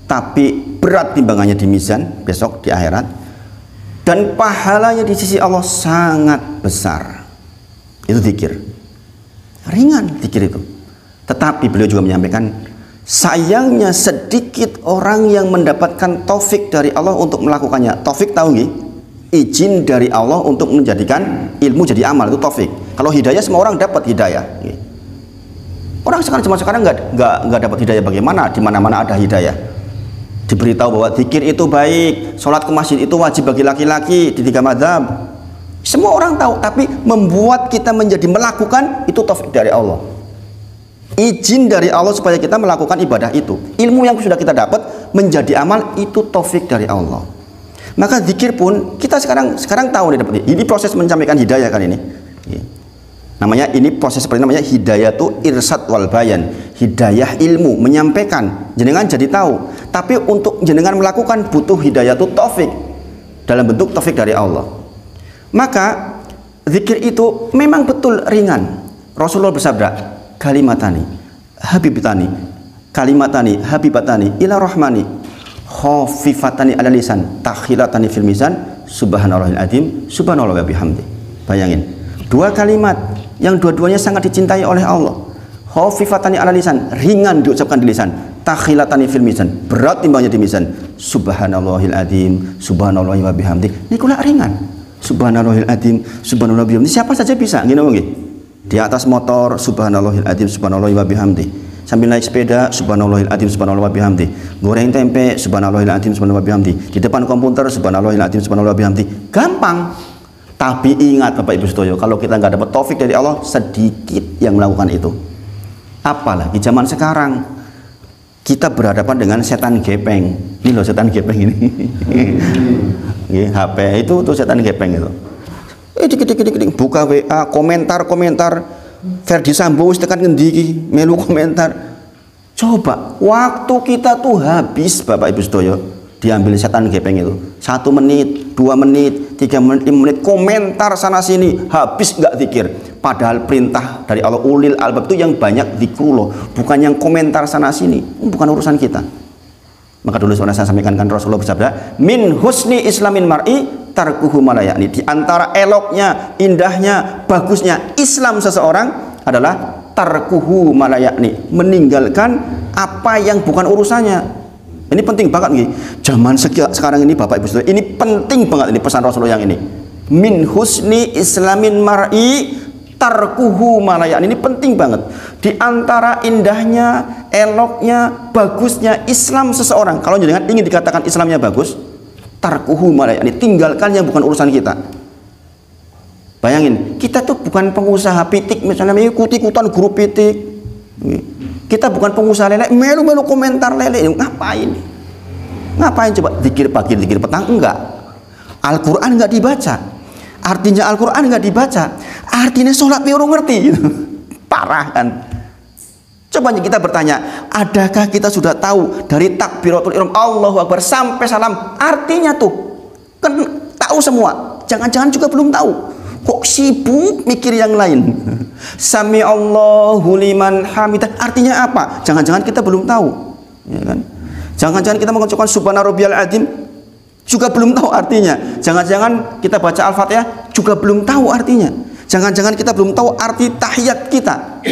tapi berat timbangannya di mizan besok di akhirat, dan pahalanya di sisi Allah sangat besar. Itu zikir ringan, zikir itu. Tetapi beliau juga menyampaikan, sayangnya sedikit orang yang mendapatkan taufik dari Allah untuk melakukannya. Taufik tahu nggih? Izin dari Allah untuk menjadikan ilmu jadi amal, itu taufik. Kalau hidayah semua orang dapat hidayah. Orang zaman sekarang nggak dapat hidayah. Bagaimana? Di mana-mana ada hidayah. Diberitahu bahwa zikir itu baik, sholat ke masjid itu wajib bagi laki-laki di 3 mazhab. Semua orang tahu, tapi membuat kita menjadi melakukan itu taufik dari Allah. Izin dari Allah supaya kita melakukan ibadah itu. Ilmu yang sudah kita dapat menjadi amal itu taufik dari Allah. Maka zikir pun kita sekarang tahu nih dapat. Ini proses menyampaikan hidayah kan ini. Namanya ini proses seperti namanya hidayah itu irsad wal bayan. Hidayah ilmu menyampaikan, jenengan jadi tahu. Tapi untuk jenengan melakukan butuh hidayah itu taufik dalam bentuk taufik dari Allah. Maka zikir itu memang betul ringan. Rasulullah bersabda, kalimatani habibatani ila rahmani khafifatani ala lisan takhilatani fil mizan subhanallahil azim subhanallah wa bihamdi. Bayangin, 2 kalimat yang dua-duanya sangat dicintai oleh Allah. Khafifatani ala lisan, ringan diucapkan di lisan, takhilatani fil mizan, berat timbangnya di mizan, subhanallahil azim subhanallah wa bihamdi. Ini kula ringan, subhanallahil azim subhanallah wa bihamdi. Siapa saja bisa gini nggih. Di atas motor subhanallahil azim subhanallah wa bihamdi, sambil naik sepeda subhanallahil azim subhanallah wa bihamdi, goreng tempe subhanallahil azim subhanallah wa bihamdi, di depan komputer subhanallahil azim subhanallah wa bihamdi. Gampang. Tapi ingat Bapak Ibu sedaya, kalau kita nggak dapat taufik dari Allah, sedikit yang melakukan itu. Apalagi zaman sekarang kita berhadapan dengan setan gepeng. Ini loh setan gepeng ini. HP itu tuh setan gepeng itu. Dikit buka WA, komentar Ferdi Sambo wis tekan ngendi iki melu komentar. Coba waktu kita tuh habis Bapak Ibu sedaya diambil setan gepeng itu. 1 menit, 2 menit, 3 menit, 5 menit komentar sana sini, habis nggak zikir. Padahal perintah dari Allah ulil albab itu yang banyak zikrullah, bukan yang komentar sana sini. Bukan urusan kita. Maka dulu saya sampaikan kan Rasulullah bersabda, min husni islamin mar'i tarkuhu malayani. Di antara eloknya, indahnya, bagusnya Islam seseorang adalah tarkuhu malayani, meninggalkan apa yang bukan urusannya. Ini penting banget nih. Zaman sekarang ini Bapak Ibu Saudara, ini penting banget ini pesan Rasulullah yang ini. Min husni islamin mar'i tarkuhu malayani. Ini penting banget. Di antara indahnya, eloknya, bagusnya Islam seseorang, kalau jangan ingin dikatakan Islamnya bagus, tarkuhu malayani, tinggalkan yang bukan urusan kita. Bayangin, kita tuh bukan pengusaha pitik misalnya, ikut-ikutan grup pitik. Kita bukan pengusaha lele, melu-melu komentar lele. Ngapain coba? Zikir pagi, zikir petang? Enggak. Al-Quran enggak dibaca. Artinya Al-Quran enggak dibaca. Artinya sholat baru ngerti gitu. Parah kan? Coba kita bertanya, adakah kita sudah tahu dari takbiratul ihram Allahu Akbar sampai salam artinya tuh? Kan tahu semua. Jangan-jangan juga belum tahu. Kok sibuk mikir yang lain? Sami Allahu liman hamidah artinya apa? Jangan-jangan kita belum tahu, ya kan? Jangan-jangan kita mengucapkan subhana rabbiyal azim juga belum tahu artinya. Jangan-jangan kita baca Al-Fatihah juga belum tahu artinya. Jangan-jangan kita belum tahu arti tahiyat kita.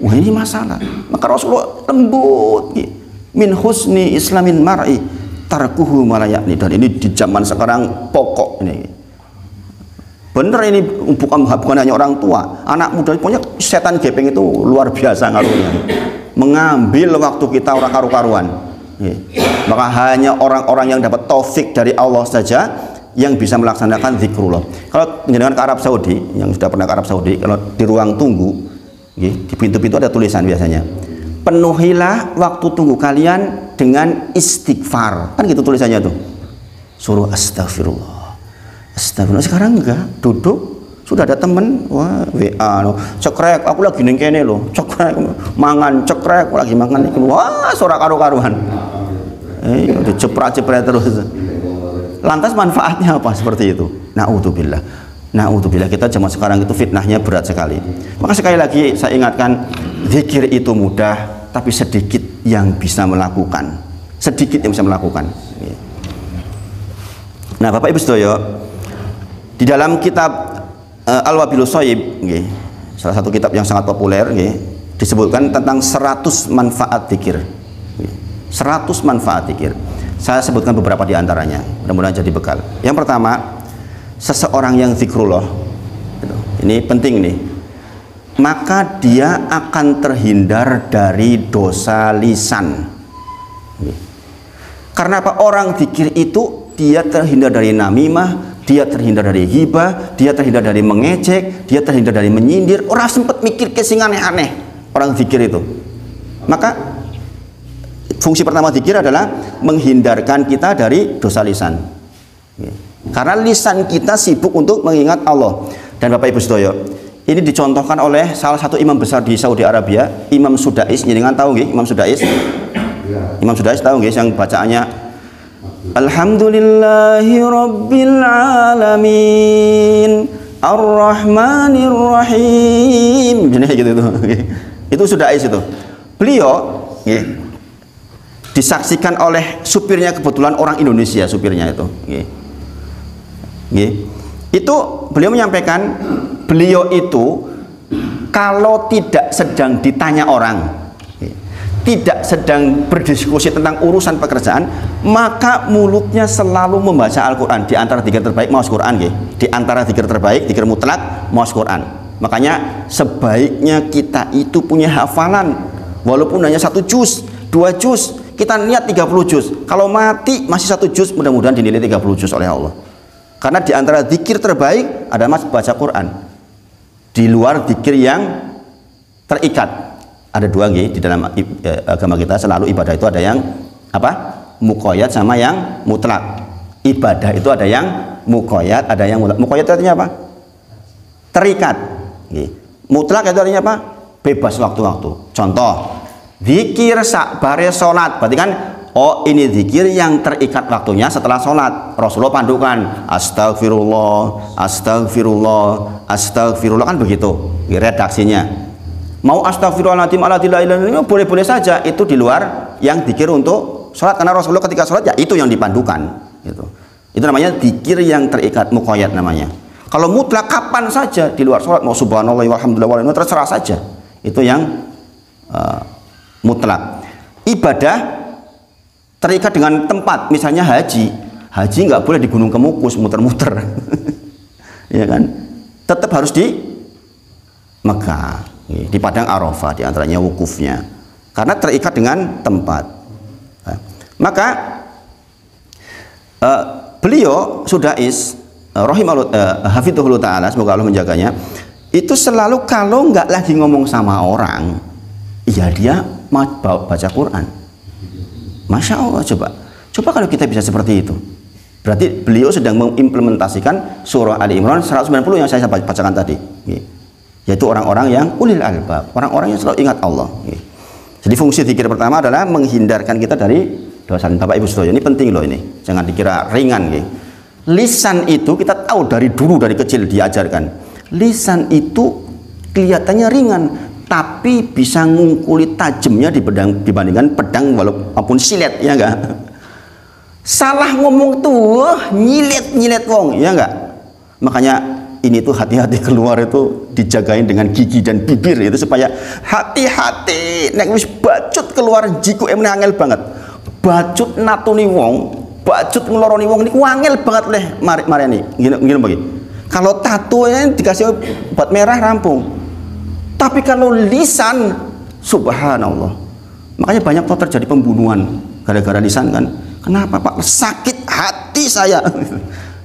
Wah, ini masalah. Maka Rasulullah lembut. Min husni islamin mar'i tarkuhu malayakni. Dan ini di zaman sekarang pokok ini. Bener ini bukan hanya orang tua, anak muda punya setan gepeng itu luar biasa ngaruhnya. Mengambil waktu kita orang karu-karuan. Maka hanya orang-orang yang dapat taufik dari Allah saja yang bisa melaksanakan zikrullah. Kalau dengan ke Arab Saudi, yang sudah pernah ke Arab Saudi, kalau di ruang tunggu, di pintu-pintu ada tulisan biasanya. penuhilah waktu tunggu kalian dengan istighfar. Kan gitu tulisannya tuh. Suruh astagfirullah. Astagfirullah. Sekarang enggak, duduk sudah ada temen, wah WA lo, cekrek, aku lagi neng kene lo, cekrek, mangan, cekrek, aku lagi makan, wah suara karu-karuan. Udah cepret terus. Lantas manfaatnya apa seperti itu? Na'udzubillah. Na'udzubillah, kita zaman sekarang itu fitnahnya berat sekali. Maka sekali lagi saya ingatkan, zikir itu mudah, tapi sedikit yang bisa melakukan. Sedikit yang bisa melakukan. Nah, Bapak Ibu sedaya, di dalam kitab Al-Wabilus Shayyib, salah satu kitab yang sangat populer, disebutkan tentang 100 manfaat zikir. 100 manfaat zikir. Saya sebutkan beberapa di antaranya, mudah-mudahan jadi bekal. Yang pertama, seseorang yang zikrullah, ini penting nih, maka dia akan terhindar dari dosa lisan. Karena apa? Orang zikir itu dia terhindar dari namimah, dia terhindar dari ghibah, dia terhindar dari mengejek, dia terhindar dari menyindir. Orang sempat mikir kesing aneh-aneh orang zikir itu. Maka fungsi pertama zikir adalah menghindarkan kita dari dosa lisan. Karena lisan kita sibuk untuk mengingat Allah. Dan Bapak Ibu sedaya, ini dicontohkan oleh salah satu imam besar di Saudi Arabia, Imam Sudais. Jenengan tahu nggih Imam Sudais? Imam Sudais tahu nggih yang bacaannya Alhamdulillahi Rabbil Alamin Ar-Rahmanir Rahim. Jadi gitu itu. Itu Sudais itu. Beliau disaksikan oleh supirnya, kebetulan orang Indonesia supirnya itu. Itu beliau menyampaikan, beliau itu kalau tidak sedang ditanya orang, tidak sedang berdiskusi tentang urusan pekerjaan, maka mulutnya selalu membaca Al-Quran. Di antara zikir terbaik maos Quran, di antara zikir terbaik, zikir mutlak maos Quran. Makanya sebaiknya kita itu punya hafalan, walaupun hanya 1 juz, 2 juz, kita niat 30 juz. Kalau mati masih 1 juz, mudah-mudahan dinilai 30 juz oleh Allah. Karena di antara zikir terbaik ada mas baca Quran. Di luar zikir yang terikat. Ada 2 di dalam agama kita, selalu ibadah itu ada yang apa? Muqayyad sama yang mutlak. Ibadah itu ada yang muqayyad, ada yang mutlak. Muqayyad itu artinya apa? Terikat. Mutlak itu artinya apa? Bebas waktu-waktu. Contoh, zikir sakbare salat, berarti kan oh ini zikir yang terikat waktunya setelah sholat. Rasulullah pandukan astagfirullah, astagfirullah, astagfirullah, kan begitu redaksinya. Mau astagfirullahaladzim ala la ilaha illallah boleh-boleh saja, itu di luar yang zikir untuk sholat, karena Rasulullah ketika sholat ya itu yang dipandukan. Itu namanya zikir yang terikat, muqayyad namanya. Kalau mutlak kapan saja di luar sholat, mau subhanallah walhamdulillah terserah saja, itu yang mutlak. Ibadah terikat dengan tempat, misalnya haji nggak boleh di Gunung Kemukus muter-muter. Ya kan, tetap harus di Mekah, di Padang Arafah, di antaranya wukufnya, karena terikat dengan tempat. Maka beliau Sudais hafidhullah ta'ala, semoga Allah menjaganya, itu selalu kalau nggak lagi ngomong sama orang, ya dia mau baca Quran. Masya Allah, coba kalau kita bisa seperti itu, berarti beliau sedang mengimplementasikan surah Ali Imran 190 yang saya bacakan tadi, yaitu orang-orang yang ulil albab, orang-orang yang selalu ingat Allah. Jadi fungsi zikir pertama adalah menghindarkan kita dari dosa. Bapak Ibu saudara, ini penting loh, ini jangan dikira ringan. Lisan itu kita tahu dari dulu, dari kecil diajarkan, lisan itu kelihatannya ringan, tapi bisa ngungkuli tajamnya dibandingkan pedang walaupun silet, ya enggak? Salah ngomong tuh nyilet wong, ya enggak? Makanya ini tuh hati-hati keluar itu dijagain dengan gigi dan bibir itu, supaya hati-hati nek wis bacut keluar jiku angel banget. Bacut natuni wong, bacut ngeloroni wong niku angel banget leh mareni. Ngene begini. Kalau tato ini dikasih obat merah rampung. Tapi kalau lisan, subhanallah, makanya banyak kok terjadi pembunuhan gara-gara lisan kan. Kenapa Pak? Sakit hati saya.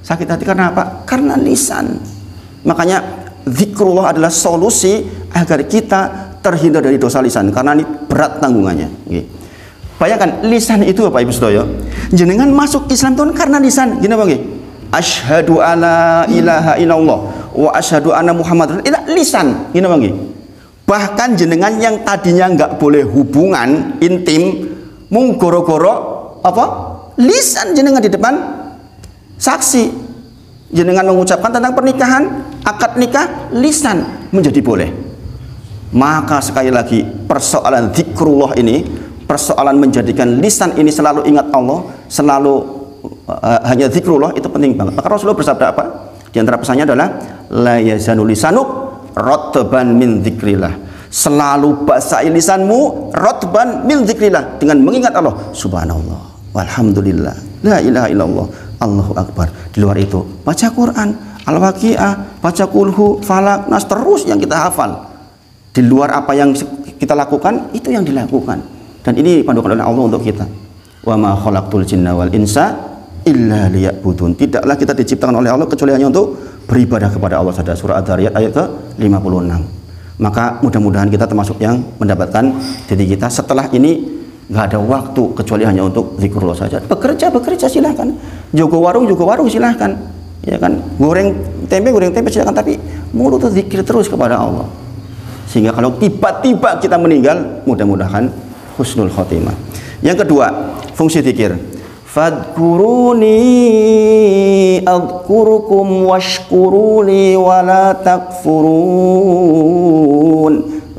Sakit hati karena apa? Karena lisan. Makanya zikrullah adalah solusi agar kita terhindar dari dosa lisan karena ini berat tanggungannya. Bayangkan lisan itu apa Ibu Sedoyo? Jenengan masuk Islam itu karena lisan. Gini Bang. Asyhadu alla ilaha illallah wa asyhadu anna Muhammadar itu lisan. Gini Bang. Bahkan jenengan yang tadinya nggak boleh hubungan intim, mung goro-goro apa? Lisan jenengan di depan saksi. Jenengan mengucapkan tentang pernikahan, akad nikah, lisan menjadi boleh. Maka sekali lagi persoalan zikrullah ini, persoalan menjadikan lisan ini selalu ingat Allah, selalu hanya zikrullah itu penting banget. Maka Rasulullah bersabda apa? Di antara pesannya adalah la yazanu lisanuk rotban min dzikrillah. Selalu basahi lisanmu rotban min dzikrillah dengan mengingat Allah. Subhanallah, walhamdulillah, la ilaha illallah, Allahu akbar. Di luar itu baca Quran, Al-Waqiah, baca Kulhu, Falak, Nas, terus yang kita hafal. Di luar apa yang kita lakukan itu yang dilakukan. Dan ini pandukan oleh Allah untuk kita. Wa ma khalaqtul jinna wal insa illa liya'budun. Tidaklah kita diciptakan oleh Allah kecuali hanya untuk beribadah kepada Allah saja. Surah Ad-Dariyat ayat ke-56. Maka mudah-mudahan kita termasuk yang mendapatkan diri kita setelah ini nggak ada waktu kecuali hanya untuk zikrullah saja. Bekerja silahkan. Jaga warung silahkan. Ya kan? Goreng tempe silahkan, tapi mulut itu zikir terus kepada Allah. Sehingga kalau tiba-tiba kita meninggal, mudah-mudahan husnul khotimah. Yang kedua, fungsi zikir. Fadkuruni adkurukum washkuruni wala takfurun.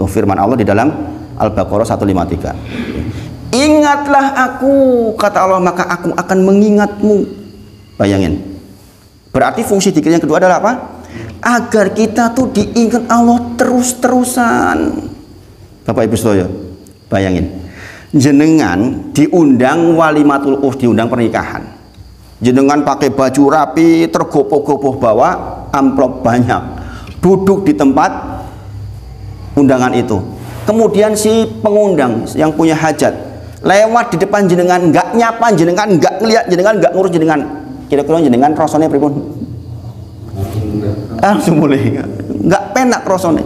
Firman Allah di dalam Al-Baqarah 153. Ingatlah aku, kata Allah, maka aku akan mengingatmu. Bayangin. Berarti fungsi zikir yang kedua adalah apa? Agar kita tuh diingat Allah terus-terusan. Bapak Ibu Sedoyo, bayangin. Jenengan diundang walimatul urus, diundang pernikahan. Jenengan pakai baju rapi, tergopoh-gopoh bawa amplop banyak. Duduk di tempat undangan itu. Kemudian si pengundang yang punya hajat lewat di depan jenengan, nggak nyapa jenengan, nggak ngeliat jenengan, nggak ngurus jenengan. Kira-kira jenengan rasanya pripun? Langsung mulai nggak penak rasanya.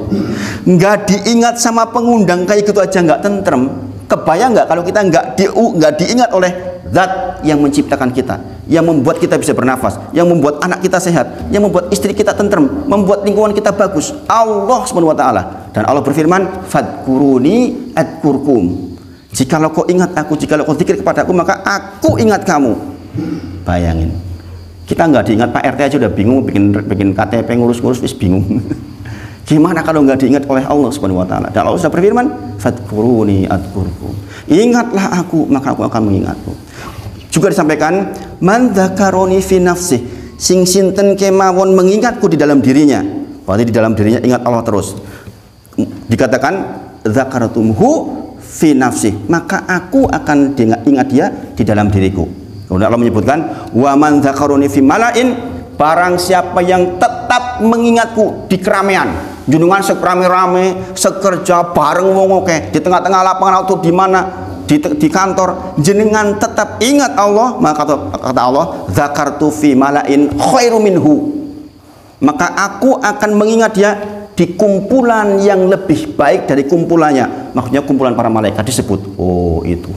Nggak diingat sama pengundang kayak gitu aja nggak tentrem. Kebayang nggak kalau kita nggak diingat oleh Zat yang menciptakan kita, yang membuat kita bisa bernafas, yang membuat anak kita sehat, yang membuat istri kita tentrem, membuat lingkungan kita bagus, Allah Subhanahu wa taala. Dan Allah berfirman, "Fadkuruni adkurkum." Jikalau kau ingat aku, jikalau kau zikir kepada aku, maka aku ingat kamu. Bayangin, kita nggak diingat Pak RT aja udah bingung, bikin KTP, ngurus-ngurus wis bingung. Gimana kalau nggak diingat oleh Allah Subhanahu wa taala? Dan Allah sudah berfirman, "Fadkuruni adkurkum." Ingatlah aku, maka aku akan mengingatmu. Juga disampaikan, "Man dzakaroni fi nafsih." Sing sinten kemawon mengingatku di dalam dirinya. Berarti di dalam dirinya ingat Allah terus. Dikatakan, "Dzakartumhu fi nafsih." Maka aku akan ingat dia di dalam diriku. Kemudian Allah menyebutkan, "Wa man dzakaroni fi mala'in." Barang siapa yang tetap mengingatku di keramaian, junungan sekerame-rame, sekerja bareng wong oke, di tengah-tengah lapangan atau di mana, di kantor, jenengan tetap ingat Allah, maka kata Allah, "Dzakartu fi mala'in khairu minhu." Maka aku akan mengingat dia di kumpulan yang lebih baik dari kumpulannya. Maksudnya kumpulan para malaikat disebut, oh itu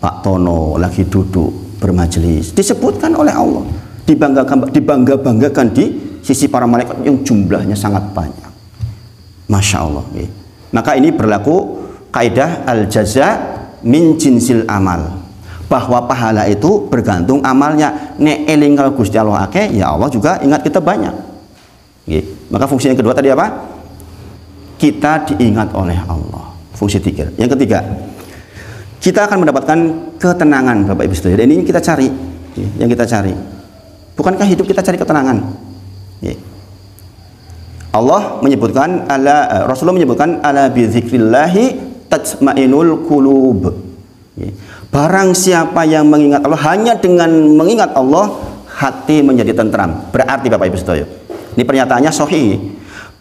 Pak Tono lagi duduk bermajelis, disebutkan oleh Allah, dibangga-banggakan di sisi para malaikat yang jumlahnya sangat banyak. Masya Allah. Maka ini berlaku kaidah al-jaza min jinsil amal, bahwa pahala itu bergantung amalnya. Nek eling kalau Gusti Allah akeh, ya Allah juga ingat kita banyak. Maka fungsi yang kedua tadi apa? Kita diingat oleh Allah. Fungsi zikir. Yang ketiga, kita akan mendapatkan ketenangan, Bapak Ibu sekalian. Dan ini kita cari, yang kita cari. Bukankah hidup kita cari ketenangan? Allah menyebutkan, Rasulullah menyebutkan, "Ala bi dzikrillahi tatmainul qulub." Barang siapa yang mengingat Allah, hanya dengan mengingat Allah hati menjadi tentram. Berarti Bapak Ibu sekalian, ini pernyataannya sahih.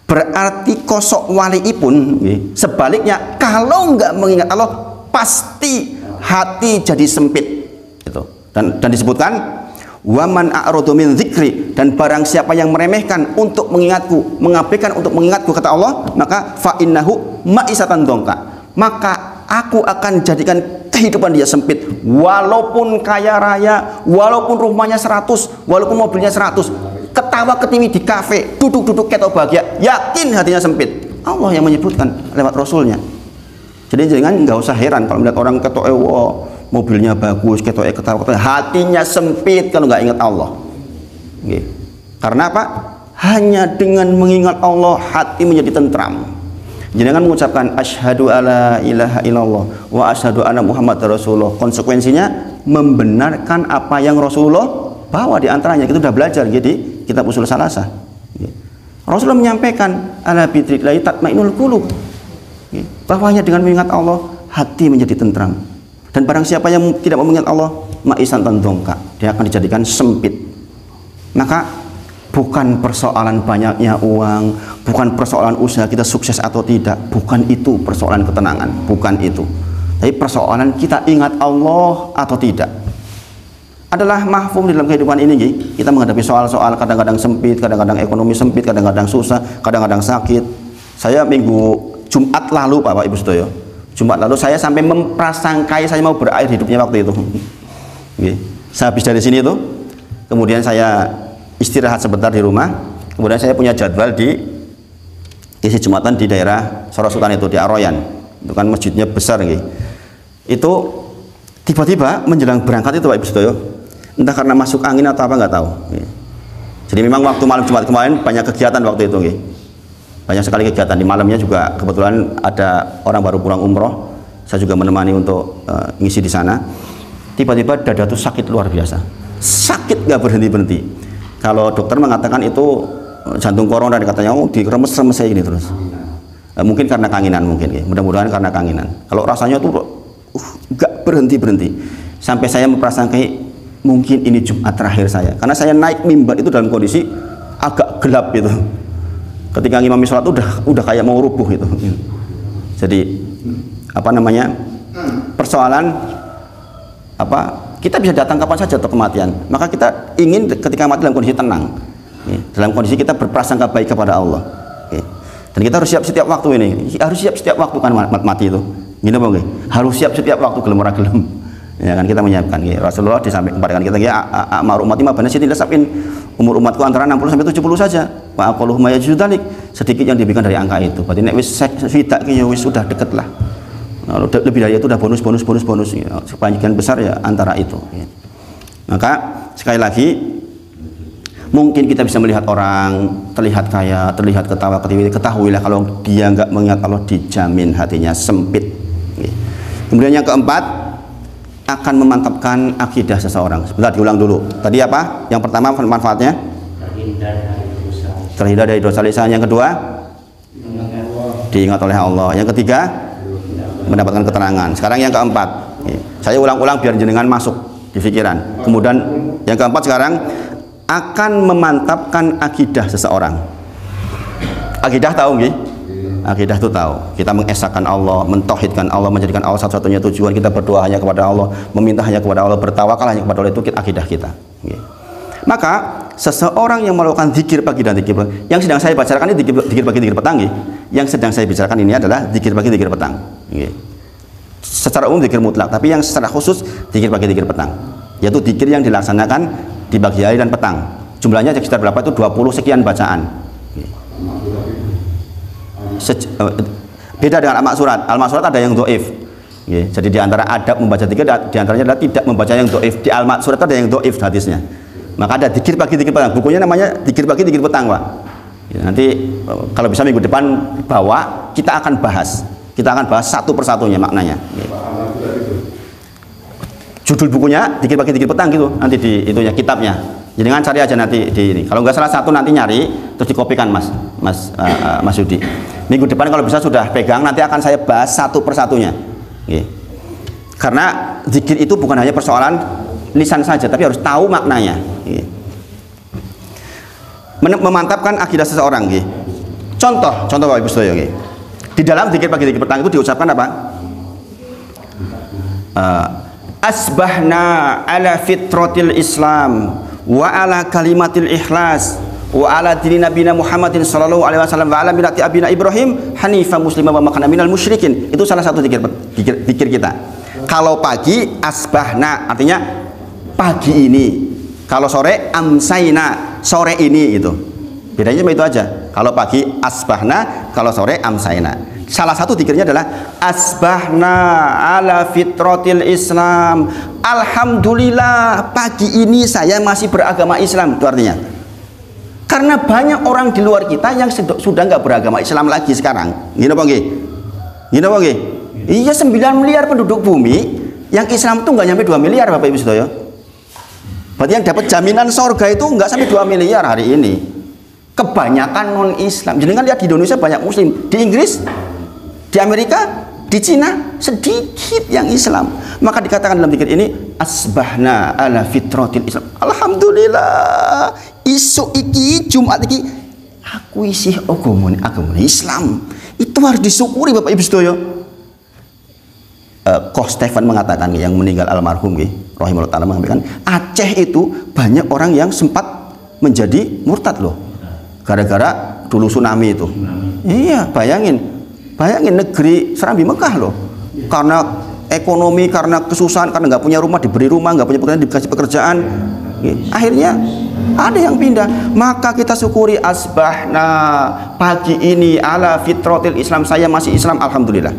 Berarti kosok waliipun, sebaliknya kalau nggak mengingat Allah pasti hati jadi sempit. Gitu. Dan disebutkan, Wa man a'rada min dzikri, dan barang siapa yang meremehkan untuk mengingatku, mengabaikan untuk mengingatku, kata Allah, maka fa innahu ma'isatan dongka, maka aku akan jadikan kehidupan dia sempit, walaupun kaya raya, walaupun rumahnya 100, walaupun mobilnya 100, ketawa ketiwi di kafe, duduk-duduk ketok bahagia, yakin hatinya sempit. Allah yang menyebutkan lewat Rasulnya. Jadi jangan, nggak usah heran kalau melihat orang ketok mobilnya bagus, ketok ketawa, hatinya sempit kalau nggak ingat Allah. Karena apa? Hanya dengan mengingat Allah hati menjadi tentram. Jangan mengucapkan asyhadu alla ilaha illallah wa asyhadu anna Muhammad Rasulullah, konsekuensinya membenarkan apa yang Rasulullah bawa. Di antaranya kita sudah belajar jadi kitab usul salasah. Rasulullah menyampaikan ala bidzikrillah tatmainnul qulub, bahwa hanya dengan mengingat Allah hati menjadi tentram. Dan barang siapa yang tidak mengingat Allah, ma'isan tandongka, dia akan dijadikan sempit. Maka bukan persoalan banyaknya uang, bukan persoalan usaha kita sukses atau tidak, bukan itu persoalan ketenangan, bukan itu. Tapi persoalan kita ingat Allah atau tidak adalah mahfum di dalam kehidupan ini. Kita menghadapi soal-soal kadang-kadang sempit, kadang-kadang ekonomi sempit, kadang-kadang susah, kadang-kadang sakit. Saya minggu Jumat lalu, Bapak Ibu Sedoyo, Jumat lalu saya sampai memprasangkai saya mau berakhir hidupnya waktu itu. Saya habis dari sini itu, kemudian saya istirahat sebentar di rumah, kemudian saya punya jadwal di isi Jumatan di daerah Sorosutan itu, di Aroyan. Itu kan masjidnya besar gitu. Itu tiba-tiba menjelang berangkat itu, Pak Ibu Sedoyo, entah karena masuk angin atau apa nggak tahu. Jadi memang waktu malam Jumat kemarin banyak kegiatan waktu itu. Banyak sekali kegiatan. Di malamnya juga kebetulan ada orang baru pulang umroh, saya juga menemani untuk ngisi di sana. Tiba-tiba dada tuh sakit luar biasa, sakit nggak berhenti-berhenti. Kalau dokter mengatakan itu jantung koroner, katanya diremes-remes saya gini terus. Mungkin karena kanginan, mungkin mudah-mudahan karena kanginan. Kalau rasanya tuh nggak berhenti-berhenti, sampai saya memprasangkai mungkin ini Jumat terakhir saya, karena saya naik mimbar itu dalam kondisi agak gelap gitu. Ketika imam sholat udah kayak mau rubuh itu. Jadi apa namanya, persoalan apa, kita bisa datang kapan saja atau kematian, maka kita ingin ketika mati dalam kondisi tenang, dalam kondisi kita berprasangka baik kepada Allah. Dan kita harus siap setiap waktu ini, harus siap setiap waktu kan mati itu. Gini bang, harus siap setiap waktu, gelem ora gelem. Ya kan, kita menyiapkan. Rasulullah disampaikan kepada kita, amar ummati ma bana sitin lasabin, umur umatku antara 60 sampai 70 saja. Wa aqalluhum ma yajudalik, sedikit yang diberikan dari angka itu. Berarti nek wis fidak ki ya wis sudah deket lah. Kalau lebih dari itu udah bonus. Sebagian besar ya antara itu. Maka sekali lagi, mungkin kita bisa melihat orang terlihat kaya, terlihat ketawa ketiwi, ketahuilah kalau dia nggak mengingat Allah, dijamin hatinya sempit. Kemudian yang keempat, akan memantapkan akidah seseorang. Sebentar, diulang dulu. Tadi apa? Yang pertama manfaatnya terhindar dari dosa lisan. Yang kedua, diingat oleh Allah. Yang ketiga, mendapatkan ketenangan. Sekarang yang keempat, saya ulang-ulang biar jenengan masuk di pikiran. Kemudian yang keempat sekarang, akan memantapkan akidah seseorang. Akidah tahu nggih? Akidah itu tahu. Kita mengesahkan Allah, mentauhidkan Allah, menjadikan Allah satu-satunya tujuan. Kita berdoa hanya kepada Allah, meminta hanya kepada Allah, bertawakal hanya kepada Allah, itu akidah kita. Maka seseorang yang melakukan zikir pagi dan zikir yang sedang saya bacakan ini zikir pagi zikir petang. Yang sedang saya bicarakan ini adalah zikir pagi zikir petang. Secara umum zikir mutlak, tapi yang secara khusus zikir pagi zikir petang, yaitu zikir yang dilaksanakan di pagi hari dan petang. Jumlahnya sekitar berapa itu? 20 sekian bacaan. Beda dengan al-maksurat. Al-maksurat ada yang dhaif. Jadi di antara adab membaca zikir, di antaranya adalah tidak membaca yang dhaif. Di al-maksurat ada yang dhaif hadisnya. Maka ada zikir pagi zikir petang. Bukunya namanya zikir pagi zikir petang, Pak. Nanti kalau bisa minggu depan bawa, kita akan bahas. Kita akan bahas satu persatunya maknanya. Judul bukunya zikir pagi zikir petang gitu. Nanti di itunya kitabnya. Jangan cari aja nanti di ini. Kalau nggak salah satu nanti nyari terus dikopikan Mas Yudi. Minggu depan kalau bisa sudah pegang, nanti akan saya bahas satu persatunya. Karena zikir itu bukan hanya persoalan lisan saja, tapi harus tahu maknanya. Memantapkan akidah seseorang. Contoh Bapak Ibu Sedoyo. Di dalam zikir pagi zikir petang itu diucapkan apa? Asbahna ala fitratil Islam wa ala kalimatil ikhlas wa ala dini nabiyina Muhammadin sallallahu alaihi wasallam wa ala millati abina Ibrahim hanifan musliman wa ma kana minal musyrikin. Itu salah satu zikir kita. Kalau pagi asbahna, artinya pagi ini. Kalau sore amsaina, sore ini itu. Bedanya cuma itu aja. Kalau pagi asbahna, kalau sore amsaina. Salah satu zikirnya adalah asbahna ala fitratil Islam. Alhamdulillah pagi ini saya masih beragama Islam. Itu artinya. Karena banyak orang di luar kita yang sudah nggak beragama Islam lagi sekarang. Gini apa nggih? Gini apa nggih? Iya, 9 miliar penduduk bumi, yang Islam itu nggak nyampe 2 miliar Bapak Ibu Sedaya. Berarti yang dapat jaminan sorga itu nggak sampai 2 miliar hari ini. Kebanyakan non Islam. Jadi kan lihat di Indonesia banyak Muslim, di Inggris, di Amerika, di Cina sedikit yang Islam. Maka dikatakan dalam zikir ini asbahna ala fitratil Islam. Alhamdulillah. Isuk iki Jumat iki aku isih agama Islam. Itu harus disyukuri Bapak Ibu sedaya. Koh Stefan mengatakan, yang meninggal almarhum rahimahullah taala, mengatakan Aceh itu banyak orang yang sempat menjadi murtad loh. Gara-gara dulu tsunami itu. Iya, bayangin negeri Serambi Mekah loh. Karena ekonomi, karena kesusahan, karena nggak punya rumah diberi rumah, nggak punya pekerjaan dikasih pekerjaan. Akhirnya ada yang pindah. Maka kita syukuri asbahna pagi ini ala fitratil Islam, saya masih Islam alhamdulillah.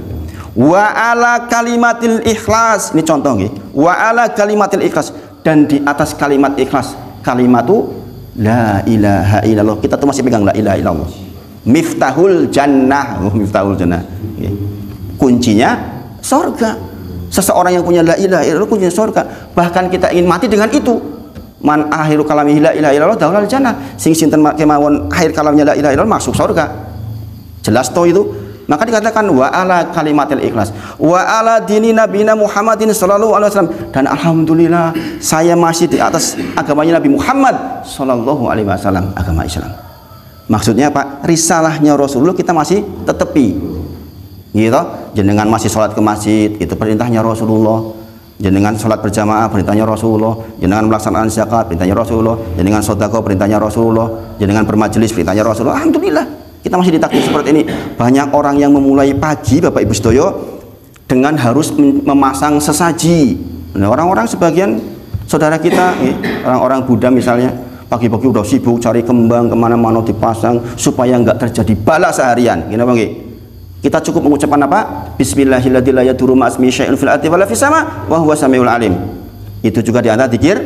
Wa ala kalimatil ikhlas, ini contoh nggih. Wa ala kalimatil ikhlas, dan di atas kalimat ikhlas, kalimatu la ilaha illallah. Kita tuh masih pegang la ilaha illallah. Miftahul jannah, miftahul jannah. Kuncinya surga. Seseorang yang punya la ilaha illallah kuncinya surga. Bahkan kita ingin mati dengan itu. Man akhiru kalamihi la ilaha illallah dakhulal jannah. Sing sinten kemawon akhir kalamnya la ilaha illallah masuk surga. Jelas toh itu. Maka dikatakan wa ala kalimatil ikhlas wa ala dini nabiyina Muhammadin sallallahu alaihi wasallam, dan alhamdulillah saya masih di atas agamanya Nabi Muhammad sallallahu alaihi wasallam, agama Islam. Maksudnya Pak, risalahnya Rasulullah kita masih tetepi. Gitu. Jenengan masih sholat ke masjid, itu perintahnya Rasulullah. Jenengan sholat berjamaah, perintahnya Rasulullah. Jenengan melaksanakan zakat, perintahnya Rasulullah. Jenengan sedekah, perintahnya Rasulullah. Jenengan bermajelis, perintahnya Rasulullah. Alhamdulillah. Kita masih ditakdir seperti ini. Banyak orang yang memulai pagi Bapak Ibu sedaya dengan harus memasang sesaji. Nah, orang-orang sebagian saudara kita, orang-orang Buddha misalnya, pagi-pagi udah sibuk cari kembang kemana-mana dipasang supaya nggak terjadi bala seharian. Gini Bang? Kita cukup mengucapkan apa? Bismillahirrahmanirrahim. Fil ardi wala fis sama wa huwa samiul alim. Itu juga di antara zikir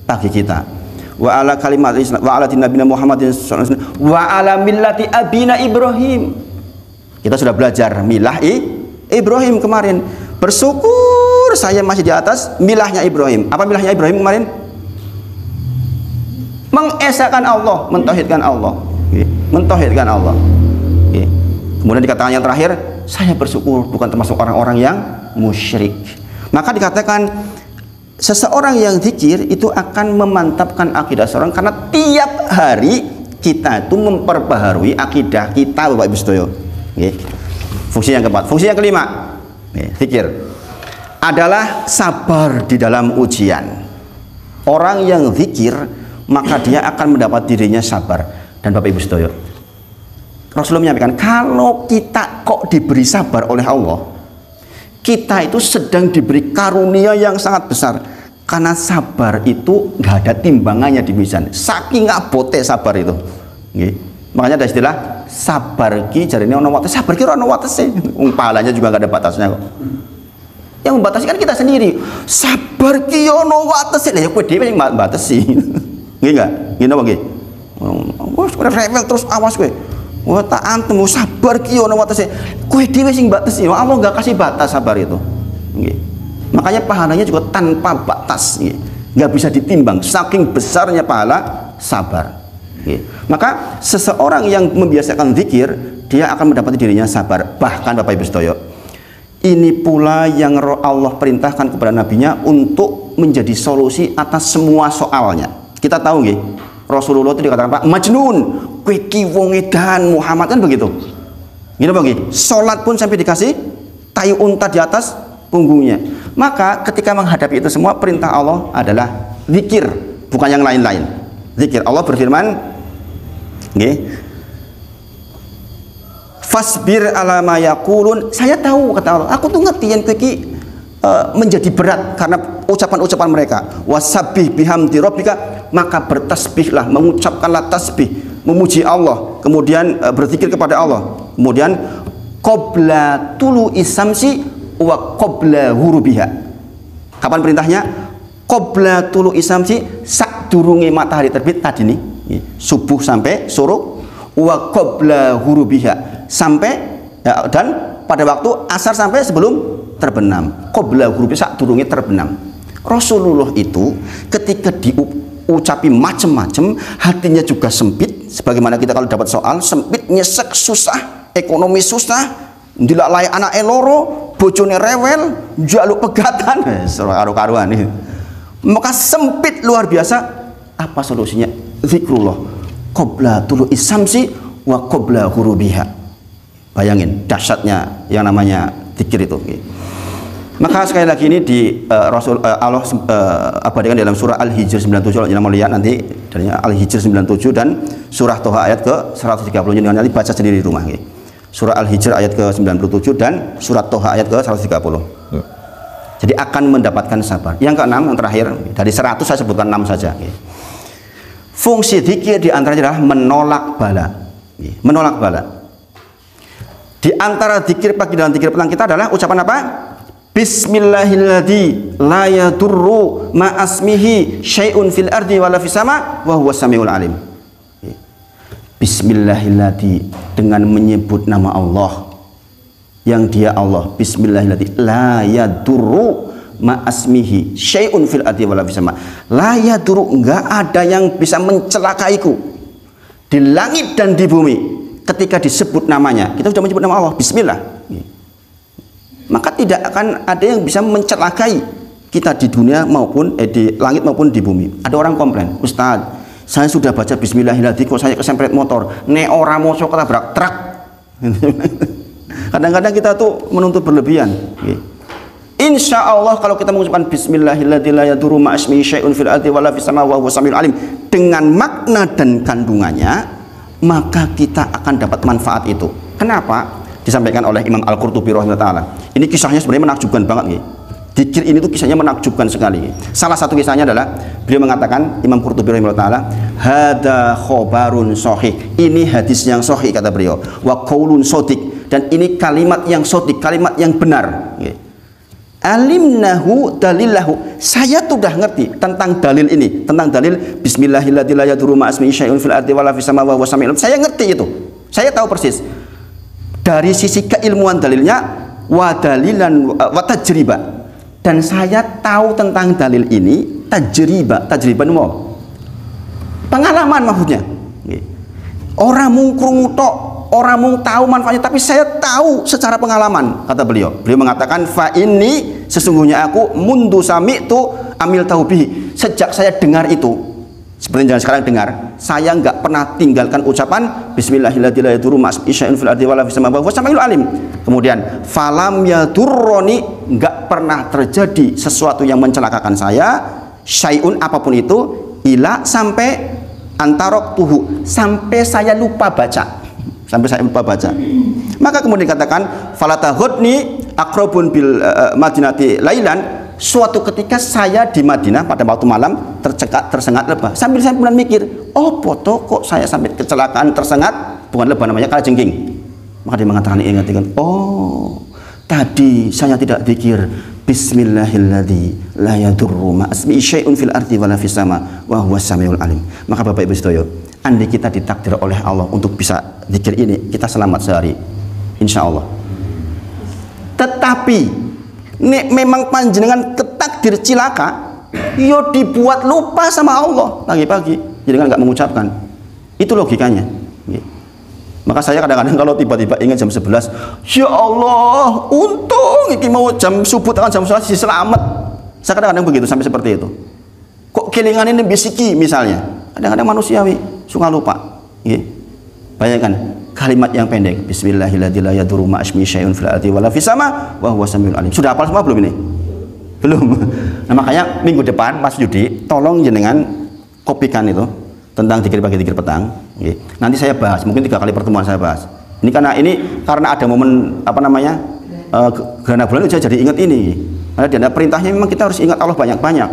pagi kita. Wa ala kalimat wa ala nabiyina Muhammadin sallallahu alaihi wasallam wa ala millati abina Ibrahim. Kita sudah belajar milah Ibrahim kemarin. Bersyukur saya masih di atas milahnya Ibrahim. Apa milahnya Ibrahim kemarin? Mengesahkan Allah, mentauhidkan Allah. Mentauhidkan Allah. Kemudian dikatakan yang terakhir, saya bersyukur bukan termasuk orang-orang yang musyrik. Maka dikatakan seseorang yang zikir itu akan memantapkan akidah seorang, karena tiap hari kita itu memperbaharui akidah kita Bapak Ibu sedaya. Fungsi yang keempat, fungsi yang kelima, zikir adalah sabar di dalam ujian. Orang yang zikir maka dia akan mendapat dirinya sabar. Dan Bapak Ibu sedaya, Rasulullah menyampaikan, kalau kita kok diberi sabar oleh Allah, kita itu sedang diberi karunia yang sangat besar. Karena sabar itu nggak ada timbangannya di mizan. Saking abote sabar itu. Makanya ada istilah sabar ki jarine ono wates. Sabar ki ono watese. Pahalanya juga nggak ada batasnya kok. Yang membatasi kan kita sendiri. Sabar ki ono watese. Lah ya kowe dhewe sing mbatesi. Nggih enggak? Ngene apa nggih? Wes rewel terus awas kowe. Wah tak antem sabar ki ono watese. Kowe dhewe sing batesi. Allah nggak kasih batas sabar itu. Nggih. Makanya pahalanya juga tanpa batas, nggak bisa ditimbang, saking besarnya pahala sabar. Maka seseorang yang membiasakan zikir, dia akan mendapati dirinya sabar. Bahkan Bapak Ibu sedaya, ini pula yang Allah perintahkan kepada nabinya untuk menjadi solusi atas semua soalnya. Kita tahu nggih, Rasulullah itu dikatakan Pak Majnun, kowe ki wong edan Muhammad, kan begitu. Gini Bang, salat pun sampai dikasih tayu unta di atas punggungnya. Maka ketika menghadapi itu semua, perintah Allah adalah zikir, bukan yang lain-lain. Zikir. Allah berfirman, nggih, fasbir ala ma yaqulun. Saya tahu, kata Allah, aku tuh ngerti yang iki menjadi berat karena ucapan-ucapan mereka. Wasabbih bihamdi rabbika, maka bertasbihlah, mengucapkanlah tasbih, memuji Allah, kemudian berzikir kepada Allah. Kemudian qabla tulu isamsi wa qabla hurubiha. Kapan perintahnya? Qabla tulu isamsi, sakdurunge matahari terbit tadi nih, subuh sampai suruk, wa qabla hurubiha, sampai ya, dan pada waktu asar sampai sebelum terbenam. Qabla hurubiha, sakdurunge terbenam. Rasulullah itu ketika diucapi macam-macam, hatinya juga sempit. Sebagaimana kita kalau dapat soal, sempit, nyesek, susah, ekonomi susah, dilalai anak eloro, bojone rewel, jaluk pegatan, karo-karuan ini. Maka sempit luar biasa. Apa solusinya? Zikrullah qabla tulu isamsi wa qabla hurubiha. Bayangin dahsyatnya yang namanya zikir itu. Maka sekali lagi ini di Allah abadikan dalam surah Al-Hijr 97, yang mulia nanti dari Al-Hijr 97 dan surah Toha ayat ke 130, nanti baca sendiri di rumah. Surah Al-Hijr ayat ke 97 dan surat Toha ayat ke 130. Jadi akan mendapatkan sabar. Yang keenam, yang terakhir, dari 100 saya sebutkan 6 saja. Fungsi zikir di antaranya adalah menolak bala. Menolak bala. Di antara zikir pagi dan zikir petang kita adalah ucapan apa? Bismillahilladzi la yadurru ma asmihi syai'un fil ardi wala fis sama wa huwas samiul alim. Bismillahilladzi, dengan menyebut nama Allah yang dia Allah. Bismillahilladzi la yadurru ma asmihi syai'un fil ardi wala fis sama. La yadurru, enggak ada yang bisa mencelakaiku di langit dan di bumi ketika disebut namanya. Kita sudah menyebut nama Allah, bismillah. Maka tidak akan ada yang bisa mencelakai kita di dunia maupun di langit maupun di bumi. Ada orang komplain, Ustaz, saya sudah baca bismillahirrahmanirrahim kok saya kesempret motor, nek ora moco ketabrak truk. Kadang-kadang kita tuh menuntut berlebihan. Insya Allah kalau kita mengucapkan bismillahirrahmanirrahim la yadurru ma asmihi syai'un fil ardi wala fis sama wa huwas samiul alim dengan makna dan kandungannya, maka kita akan dapat manfaat itu. Kenapa? Disampaikan oleh Imam Al-Qurtubi rahimahullah. Ini kisahnya sebenarnya menakjubkan banget. Zikir ini tuh kisahnya menakjubkan sekali. Salah satu kisahnya adalah beliau mengatakan, Imam Qurtubi rahimahullah, hada khobarun sahih. Ini hadis yang sahih kata beliau. Wa qaulun shadiq, dan ini kalimat yang shadiq, kalimat yang benar. Alimnahu dalillahu. Saya sudah ngerti tentang dalil ini, tentang dalil bismillahirrahmanirrahim la yadurru ma asmihi syai'un fil ardi wala fis sama wa huwas samiul alim. Saya ngerti itu. Saya tahu persis. Dari sisi keilmuan dalilnya, wa dalilan wa tajriba, dan saya tahu tentang dalil ini tajriba. Tajriba itu pengalaman maksudnya. Orang mungkrungu tok, orang mung tahu manfaatnya, tapi saya tahu secara pengalaman, kata beliau. Beliau mengatakan, fa ini sesungguhnya aku mundu sami'tu amil taubihi, sejak saya dengar itu, seperti yang sekarang dengar, saya nggak pernah tinggalkan ucapan bismillahirrahmanirrahim la yadurru ma asmihi syai'un fil ardi wala fis sama wa huwas samiul alim. Kemudian falam yadurroni, nggak pernah terjadi sesuatu yang mencelakakan saya, syai'un apapun itu, ila sampai antarok tuhu, sampai saya lupa baca. Sampai saya lupa baca. Maka kemudian dikatakan falatahudni akrobun bil madinati lailan. Suatu ketika saya di Madinah pada waktu malam tersengat lebah. Sambil saya kemudian mikir, oh foto kok saya sampai kecelakaan tersengat, bukan lebah namanya, kalajengking. Maka dia mengatakan, ingat-ingat, oh tadi saya tidak zikir bismillahirrahmanirrahim la yadurru ma asmihi syai'un fil ardi wala fis sama wa huwas samiul alim. Maka Bapak Ibu sedaya, andai kita ditakdir oleh Allah untuk bisa zikir ini, kita selamat sehari, insya Allah. Tetapi nek memang panjenengan ketakdir cilaka, yo dibuat lupa sama Allah pagi-pagi, jadi kan nggak mengucapkan. Itu logikanya. Maka saya kadang-kadang kalau tiba-tiba ingat jam 11, ya Allah, untung iki mau jam subuh tangan jam 11 selamat. Saya kadang-kadang begitu sampai seperti itu. Kok kelingan ini bisiki misalnya. Kadang-kadang manusiawi suka lupa. Bayangkan kalimat yang pendek, bismillahirrahmanirrahim la yadurru ma asmihi syai'un fil ardi wala fis sama wa huwas samiul alim. Sudah hafal semua belum ini? Belum. Nah, makanya minggu depan Mas Yudi tolong jenengan kopikan itu tentang zikir pagi, zikir petang. Nanti saya bahas, mungkin 3 kali pertemuan saya bahas. Ini karena ada momen gerhana bulan itu saya jadi ingat ini. Karena di antara perintahnya memang kita harus ingat Allah banyak-banyak.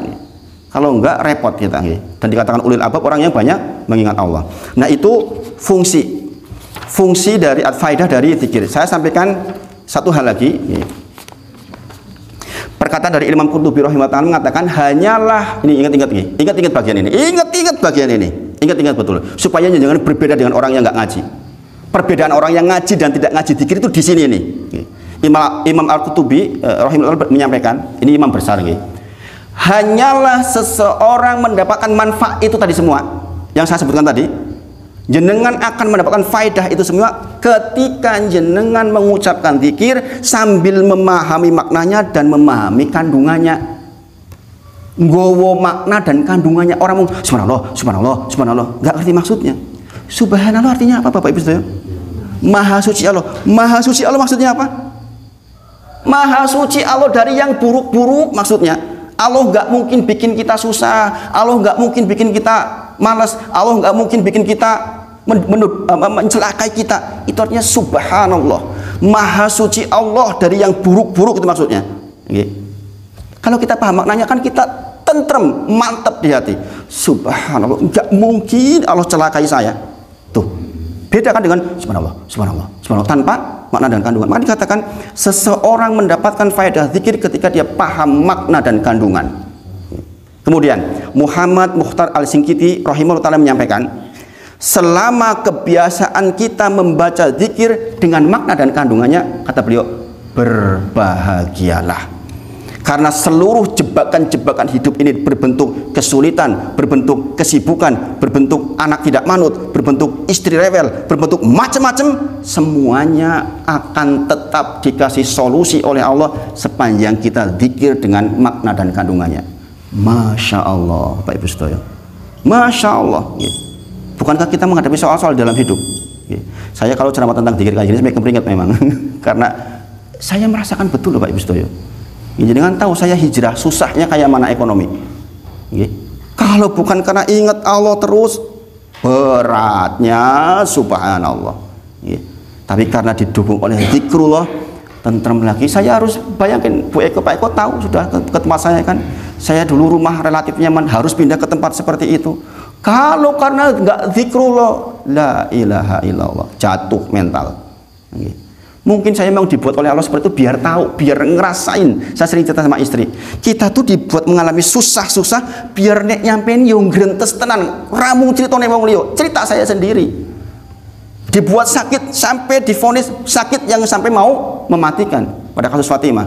Kalau enggak repot kita. Dan dikatakan ulil albab orang yang banyak mengingat Allah. Nah itu fungsi dari faidah dari zikir. Saya sampaikan satu hal lagi. Perkataan dari Imam Qurtubi rahimahullah mengatakan hanyalah ini ingat bagian ini. Ingat bagian ini. Ingat betul. Supaya jangan berbeda dengan orang yang enggak ngaji. Perbedaan orang yang ngaji dan tidak ngaji zikir itu di sini nih. Imam Al-Qurtubi rahimahullah menyampaikan, ini imam besar hanyalah seseorang mendapatkan manfaat itu tadi semua yang saya sebutkan tadi. Jenengan akan mendapatkan faedah itu semua ketika jenengan mengucapkan zikir sambil memahami maknanya dan memahami kandungannya. Nggowo makna dan kandungannya. Orang ngomong subhanallah, nggak ngerti maksudnya. Subhanallah artinya apa Bapak Ibu Saudara? Maha suci Allah. Maha suci Allah maksudnya apa? Maha suci Allah dari yang buruk-buruk maksudnya. Allah nggak mungkin bikin kita susah. Allah nggak mungkin bikin kita malas. Allah nggak mungkin bikin kita mencelakai kita. Itu artinya subhanallah. Maha suci Allah dari yang buruk-buruk itu maksudnya. Kalau kita paham maknanya kan kita tentrem, mantap di hati. Subhanallah, nggak mungkin Allah celakai saya. Tuh, beda kan dengan subhanallah tanpa makna dan kandungan. Maka dikatakan seseorang mendapatkan faedah zikir ketika dia paham makna dan kandungan. Kemudian Muhammad Mukhtar Al-Singkiti rahimahullah ta'ala menyampaikan, selama kebiasaan kita membaca zikir dengan makna dan kandungannya, kata beliau, berbahagialah. Karena seluruh jebakan-jebakan hidup ini berbentuk kesulitan, berbentuk kesibukan, berbentuk anak tidak manut, berbentuk istri rewel, berbentuk macam-macam, semuanya akan tetap dikasih solusi oleh Allah sepanjang kita zikir dengan makna dan kandungannya. Masya Allah, Pak Ibu Sedoyo. Masya Allah. Bukankah kita menghadapi soal-soal dalam hidup? Saya kalau ceramah tentang zikir kayak gini, saya keperingat memang. Karena saya merasakan betul loh Pak Ibu Sedoyo. Jangan tahu saya hijrah susahnya kayak mana ekonomi. Kalau bukan karena ingat Allah terus, beratnya subhanallah. Tapi karena didukung oleh zikrullah, tentrem lagi. Saya harus bayangin, Bu Eko, Pak Eko tahu sudah ke tempat saya kan. Saya dulu rumah relatif nyaman, harus pindah ke tempat seperti itu. Kalau karena nggak zikrullah, la ilaha illallah, jatuh mental. Mungkin saya memang dibuat oleh Allah seperti itu biar tahu, biar ngerasain. Saya sering cerita sama istri, kita tuh dibuat mengalami susah-susah biar nek nyampein yo ngrentes tenan. Ramu critane wong liya, cerita saya sendiri. Dibuat sakit sampai divonis sakit yang sampai mau mematikan pada kasus Fatimah.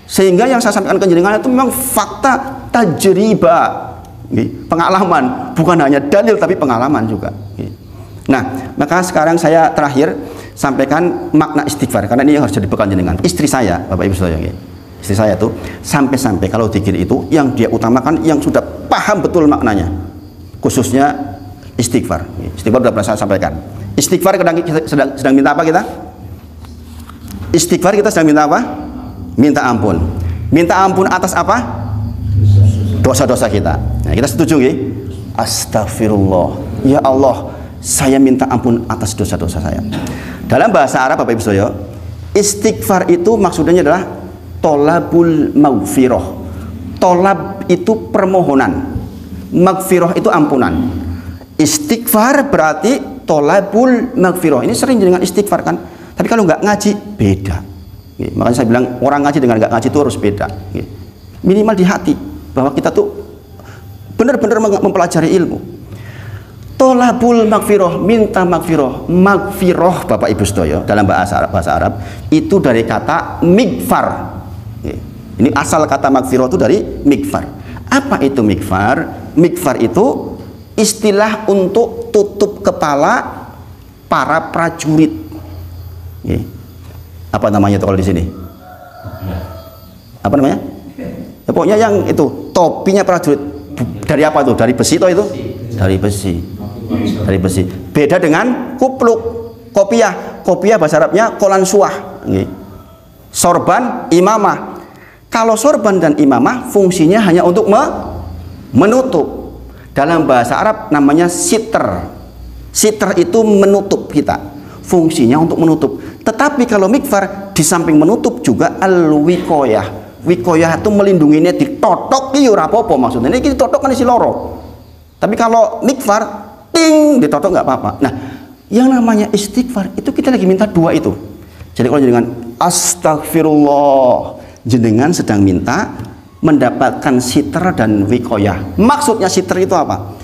Sehingga yang saya sampaikan ke jenengan itu memang fakta tajriba, pengalaman, bukan hanya dalil tapi pengalaman juga. Nah, maka sekarang saya terakhir sampaikan makna istighfar, karena ini harus jadi bekal jenengan. Istri saya, Bapak Ibu Saudara, istri saya tuh sampai-sampai kalau zikir itu yang dia utamakan yang sudah paham betul maknanya, khususnya istighfar. Istighfar sudah pernah saya sampaikan. Istighfar sedang minta apa kita? Istighfar kita sedang minta apa? Minta ampun. Minta ampun atas apa? Dosa-dosa kita. Nah, kita setuju nggih? Astagfirullah. Ya Allah, saya minta ampun atas dosa-dosa saya. Dalam bahasa Arab Bapak Ibu Saudara, istighfar itu maksudnya adalah tolabul maghfirah. Tolab itu permohonan, maghfirah itu ampunan. Istighfar berarti tolabul maghfirah. Ini sering dengan istighfar kan, tapi kalau nggak ngaji beda. Makanya saya bilang orang ngaji dengan nggak ngaji itu harus beda. Minimal di hati bahwa kita tuh benar-benar mempelajari ilmu. Tolabul maghfirah, minta maghfirah. Maghfirah Bapak Ibu Sedoyo dalam bahasa Arab itu dari kata mighfar. Ini asal kata maghfirah itu dari mighfar. Apa itu mighfar? Mighfar itu istilah untuk tutup kepala para prajurit. Apa namanya itu kalau di sini? Apa namanya? Ya, pokoknya yang itu topinya prajurit. Dari apa tuh? Dari besi itu? Dari besi. Dari besi. Beda dengan kupluk, kopiah. Kopiah bahasa Arabnya kolan suah. Sorban, imamah. Kalau sorban dan imamah fungsinya hanya untuk menutup. Dalam bahasa Arab namanya sitr. Sitr itu menutup kita, fungsinya untuk menutup. Tetapi kalau mikfar di samping menutup juga al-wikoyah. Wikoyah itu melindunginya, ditotok ki ora apa-apa maksudnya. Ini ditotok kan isi loro. Tapi kalau mikfar ting ditotok nggak apa-apa. Nah, yang namanya istighfar itu kita lagi minta dua itu. Jadi kalau jenengan astagfirullah, jenengan sedang minta mendapatkan sitr dan wikoyah. Maksudnya sitr itu apa?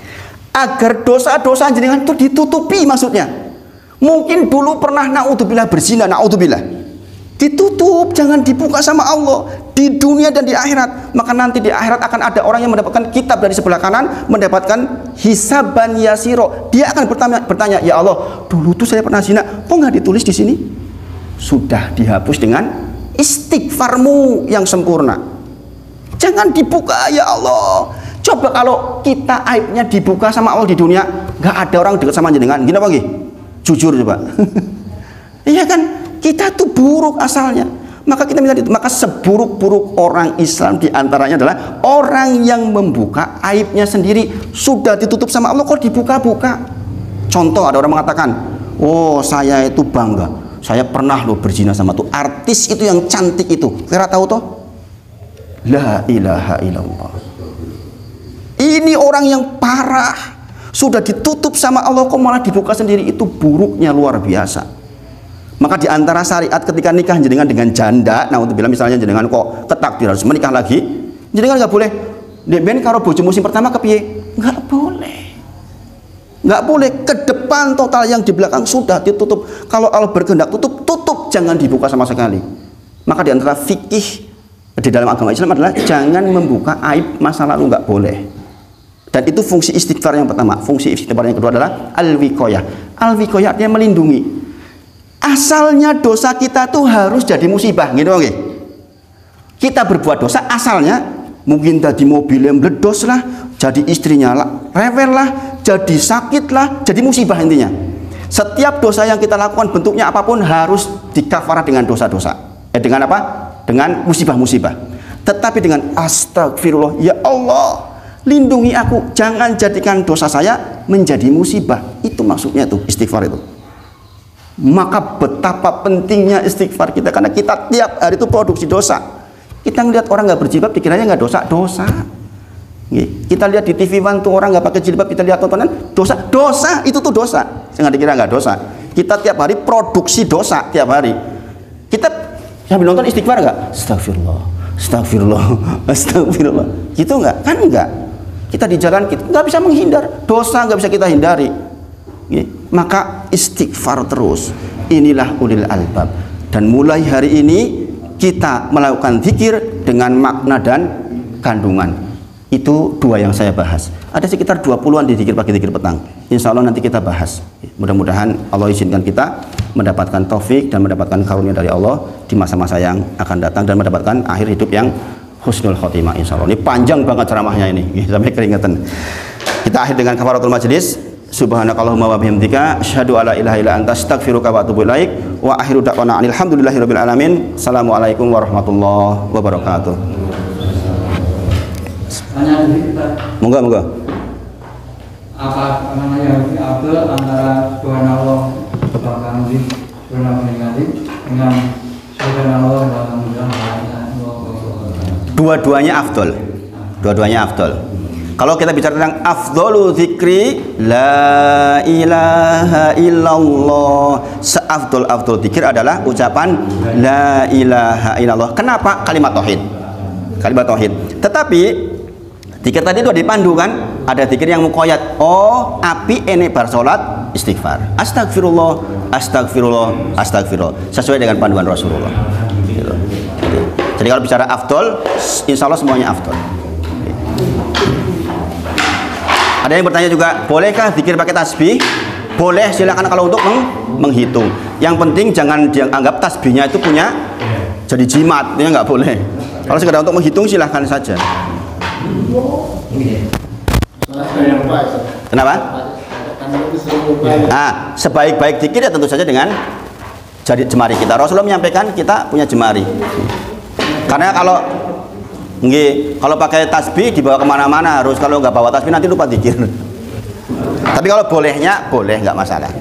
Agar dosa-dosa jenengan itu ditutupi maksudnya. Mungkin dulu pernah naudzubillah berzina, naudzubillah. Ditutup, jangan dibuka sama Allah di dunia dan di akhirat. Maka nanti di akhirat akan ada orang yang mendapatkan kitab dari sebelah kanan, mendapatkan hisaban yasiro. Dia akan bertanya, ya Allah, dulu tuh saya pernah zina, kok nggak ditulis di sini? Sudah dihapus dengan istighfarmu yang sempurna. Jangan dibuka, ya Allah. Coba kalau kita aibnya dibuka sama Allah di dunia, nggak ada orang dekat sama jenengan. Gini apa lagi? Jujur coba. Iya kan? Kita tuh buruk asalnya. Maka kita minta itu. Maka seburuk-buruk orang Islam diantaranya adalah orang yang membuka aibnya sendiri. Sudah ditutup sama Allah kok dibuka-buka. Contoh, ada orang mengatakan, oh saya itu bangga, saya pernah loh berzina sama tuh artis itu yang cantik itu. Kira tahu toh? La ilaha illallah. Ini orang yang parah. Sudah ditutup sama Allah kok malah dibuka sendiri. Itu buruknya luar biasa. Maka di antara syariat ketika nikah jenengan dengan janda, nah untuk bilang misalnya jenengan kok ketakdir harus menikah lagi, jenengan nggak boleh. Ben karo bojo musim pertama kepiye? Nggak boleh. Nggak boleh. Ke depan total, yang di belakang sudah ditutup. Kalau Allah berkehendak tutup, jangan dibuka sama sekali. Maka di antara fikih di dalam agama Islam adalah jangan membuka aib masa lalu, nggak boleh. Dan itu fungsi istighfar yang pertama. Fungsi istighfar yang kedua adalah al-wikoyah. Al-wikoyah artinya melindungi. Asalnya dosa kita tuh harus jadi musibah, gitu oke? Kita berbuat dosa asalnya mungkin tadi mobil yang meledos lah, jadi istrinya lah, rewel lah, jadi sakit lah, jadi musibah intinya. Setiap dosa yang kita lakukan bentuknya apapun harus dikafarah dengan dosa-dosa. Dengan apa? Dengan musibah-musibah. Tetapi dengan astagfirullah, ya Allah, lindungi aku, jangan jadikan dosa saya menjadi musibah. Itu maksudnya tuh istighfar itu. Maka betapa pentingnya istighfar kita, karena kita tiap hari itu produksi dosa. Kita ngeliat orang nggak berjilbab dikiranya nggak dosa. Kita lihat di TV One tuh orang nggak pakai jilbab, kita lihat tontonan dosa itu tuh dosa. Jangan dikira nggak dosa. Kita tiap hari produksi dosa tiap hari. Kita sambil nonton istighfar nggak? Astagfirullah. Gitu nggak? Kan nggak. Kita di jalan kita nggak bisa menghindar dosa, nggak bisa kita hindari. Maka istighfar terus. Inilah ulil albab. Dan mulai hari ini kita melakukan zikir dengan makna dan kandungan. Itu dua yang saya bahas. Ada sekitar 20-an di zikir pagi, zikir petang. Insya Allah nanti kita bahas. Mudah-mudahan Allah izinkan kita mendapatkan taufik dan mendapatkan karunia dari Allah di masa-masa yang akan datang, dan mendapatkan akhir hidup yang husnul khotimah insya Allah. Ini panjang banget ceramahnya ini, sampai keringetan. Kita akhir dengan kafaratul majelis. Subhanakallahumma wa bihamdika asyhadu alla ilaha illa anta astaghfiruka wa atubu ilaik. Wa akhiru da'wana alhamdulillahirabbil alamin. Assalamualaikum warahmatullahi wabarakatuh. Moga. Apa namanya Abdul antara Tuhan Allah Subhanahu dengan Subhanallah dalam dua-duanya afdol. Dua-duanya afdol. Kalau kita bicara tentang afdolu zikri, la ilaha illallah. Seafdol zikir adalah ucapan la ilaha illallah. Kenapa? Kalimat tauhid. Kalimat tauhid. Tetapi zikir tadi itu dipandu kan? Ada zikir yang muqayyad. Oh, api ene bar salat istighfar. Astagfirullah. Sesuai dengan panduan Rasulullah. Gitu. Jadi kalau bicara afdol, insya Allah semuanya afdol. Ada yang bertanya juga, bolehkah zikir pakai tasbih? Boleh, silakan kalau untuk menghitung. Yang penting jangan dianggap tasbihnya itu punya jadi jimat, ya nggak boleh. Kalau sekedar untuk menghitung silahkan saja. Kenapa? Sebaik-baik zikir ya tentu saja dengan jari jemari kita. Rasulullah menyampaikan kita punya jemari. Karena kalau Nggih, kalau pakai tasbih dibawa kemana-mana harus, kalau nggak bawa tasbih nanti lupa zikir. Tapi kalau bolehnya boleh, nggak masalah.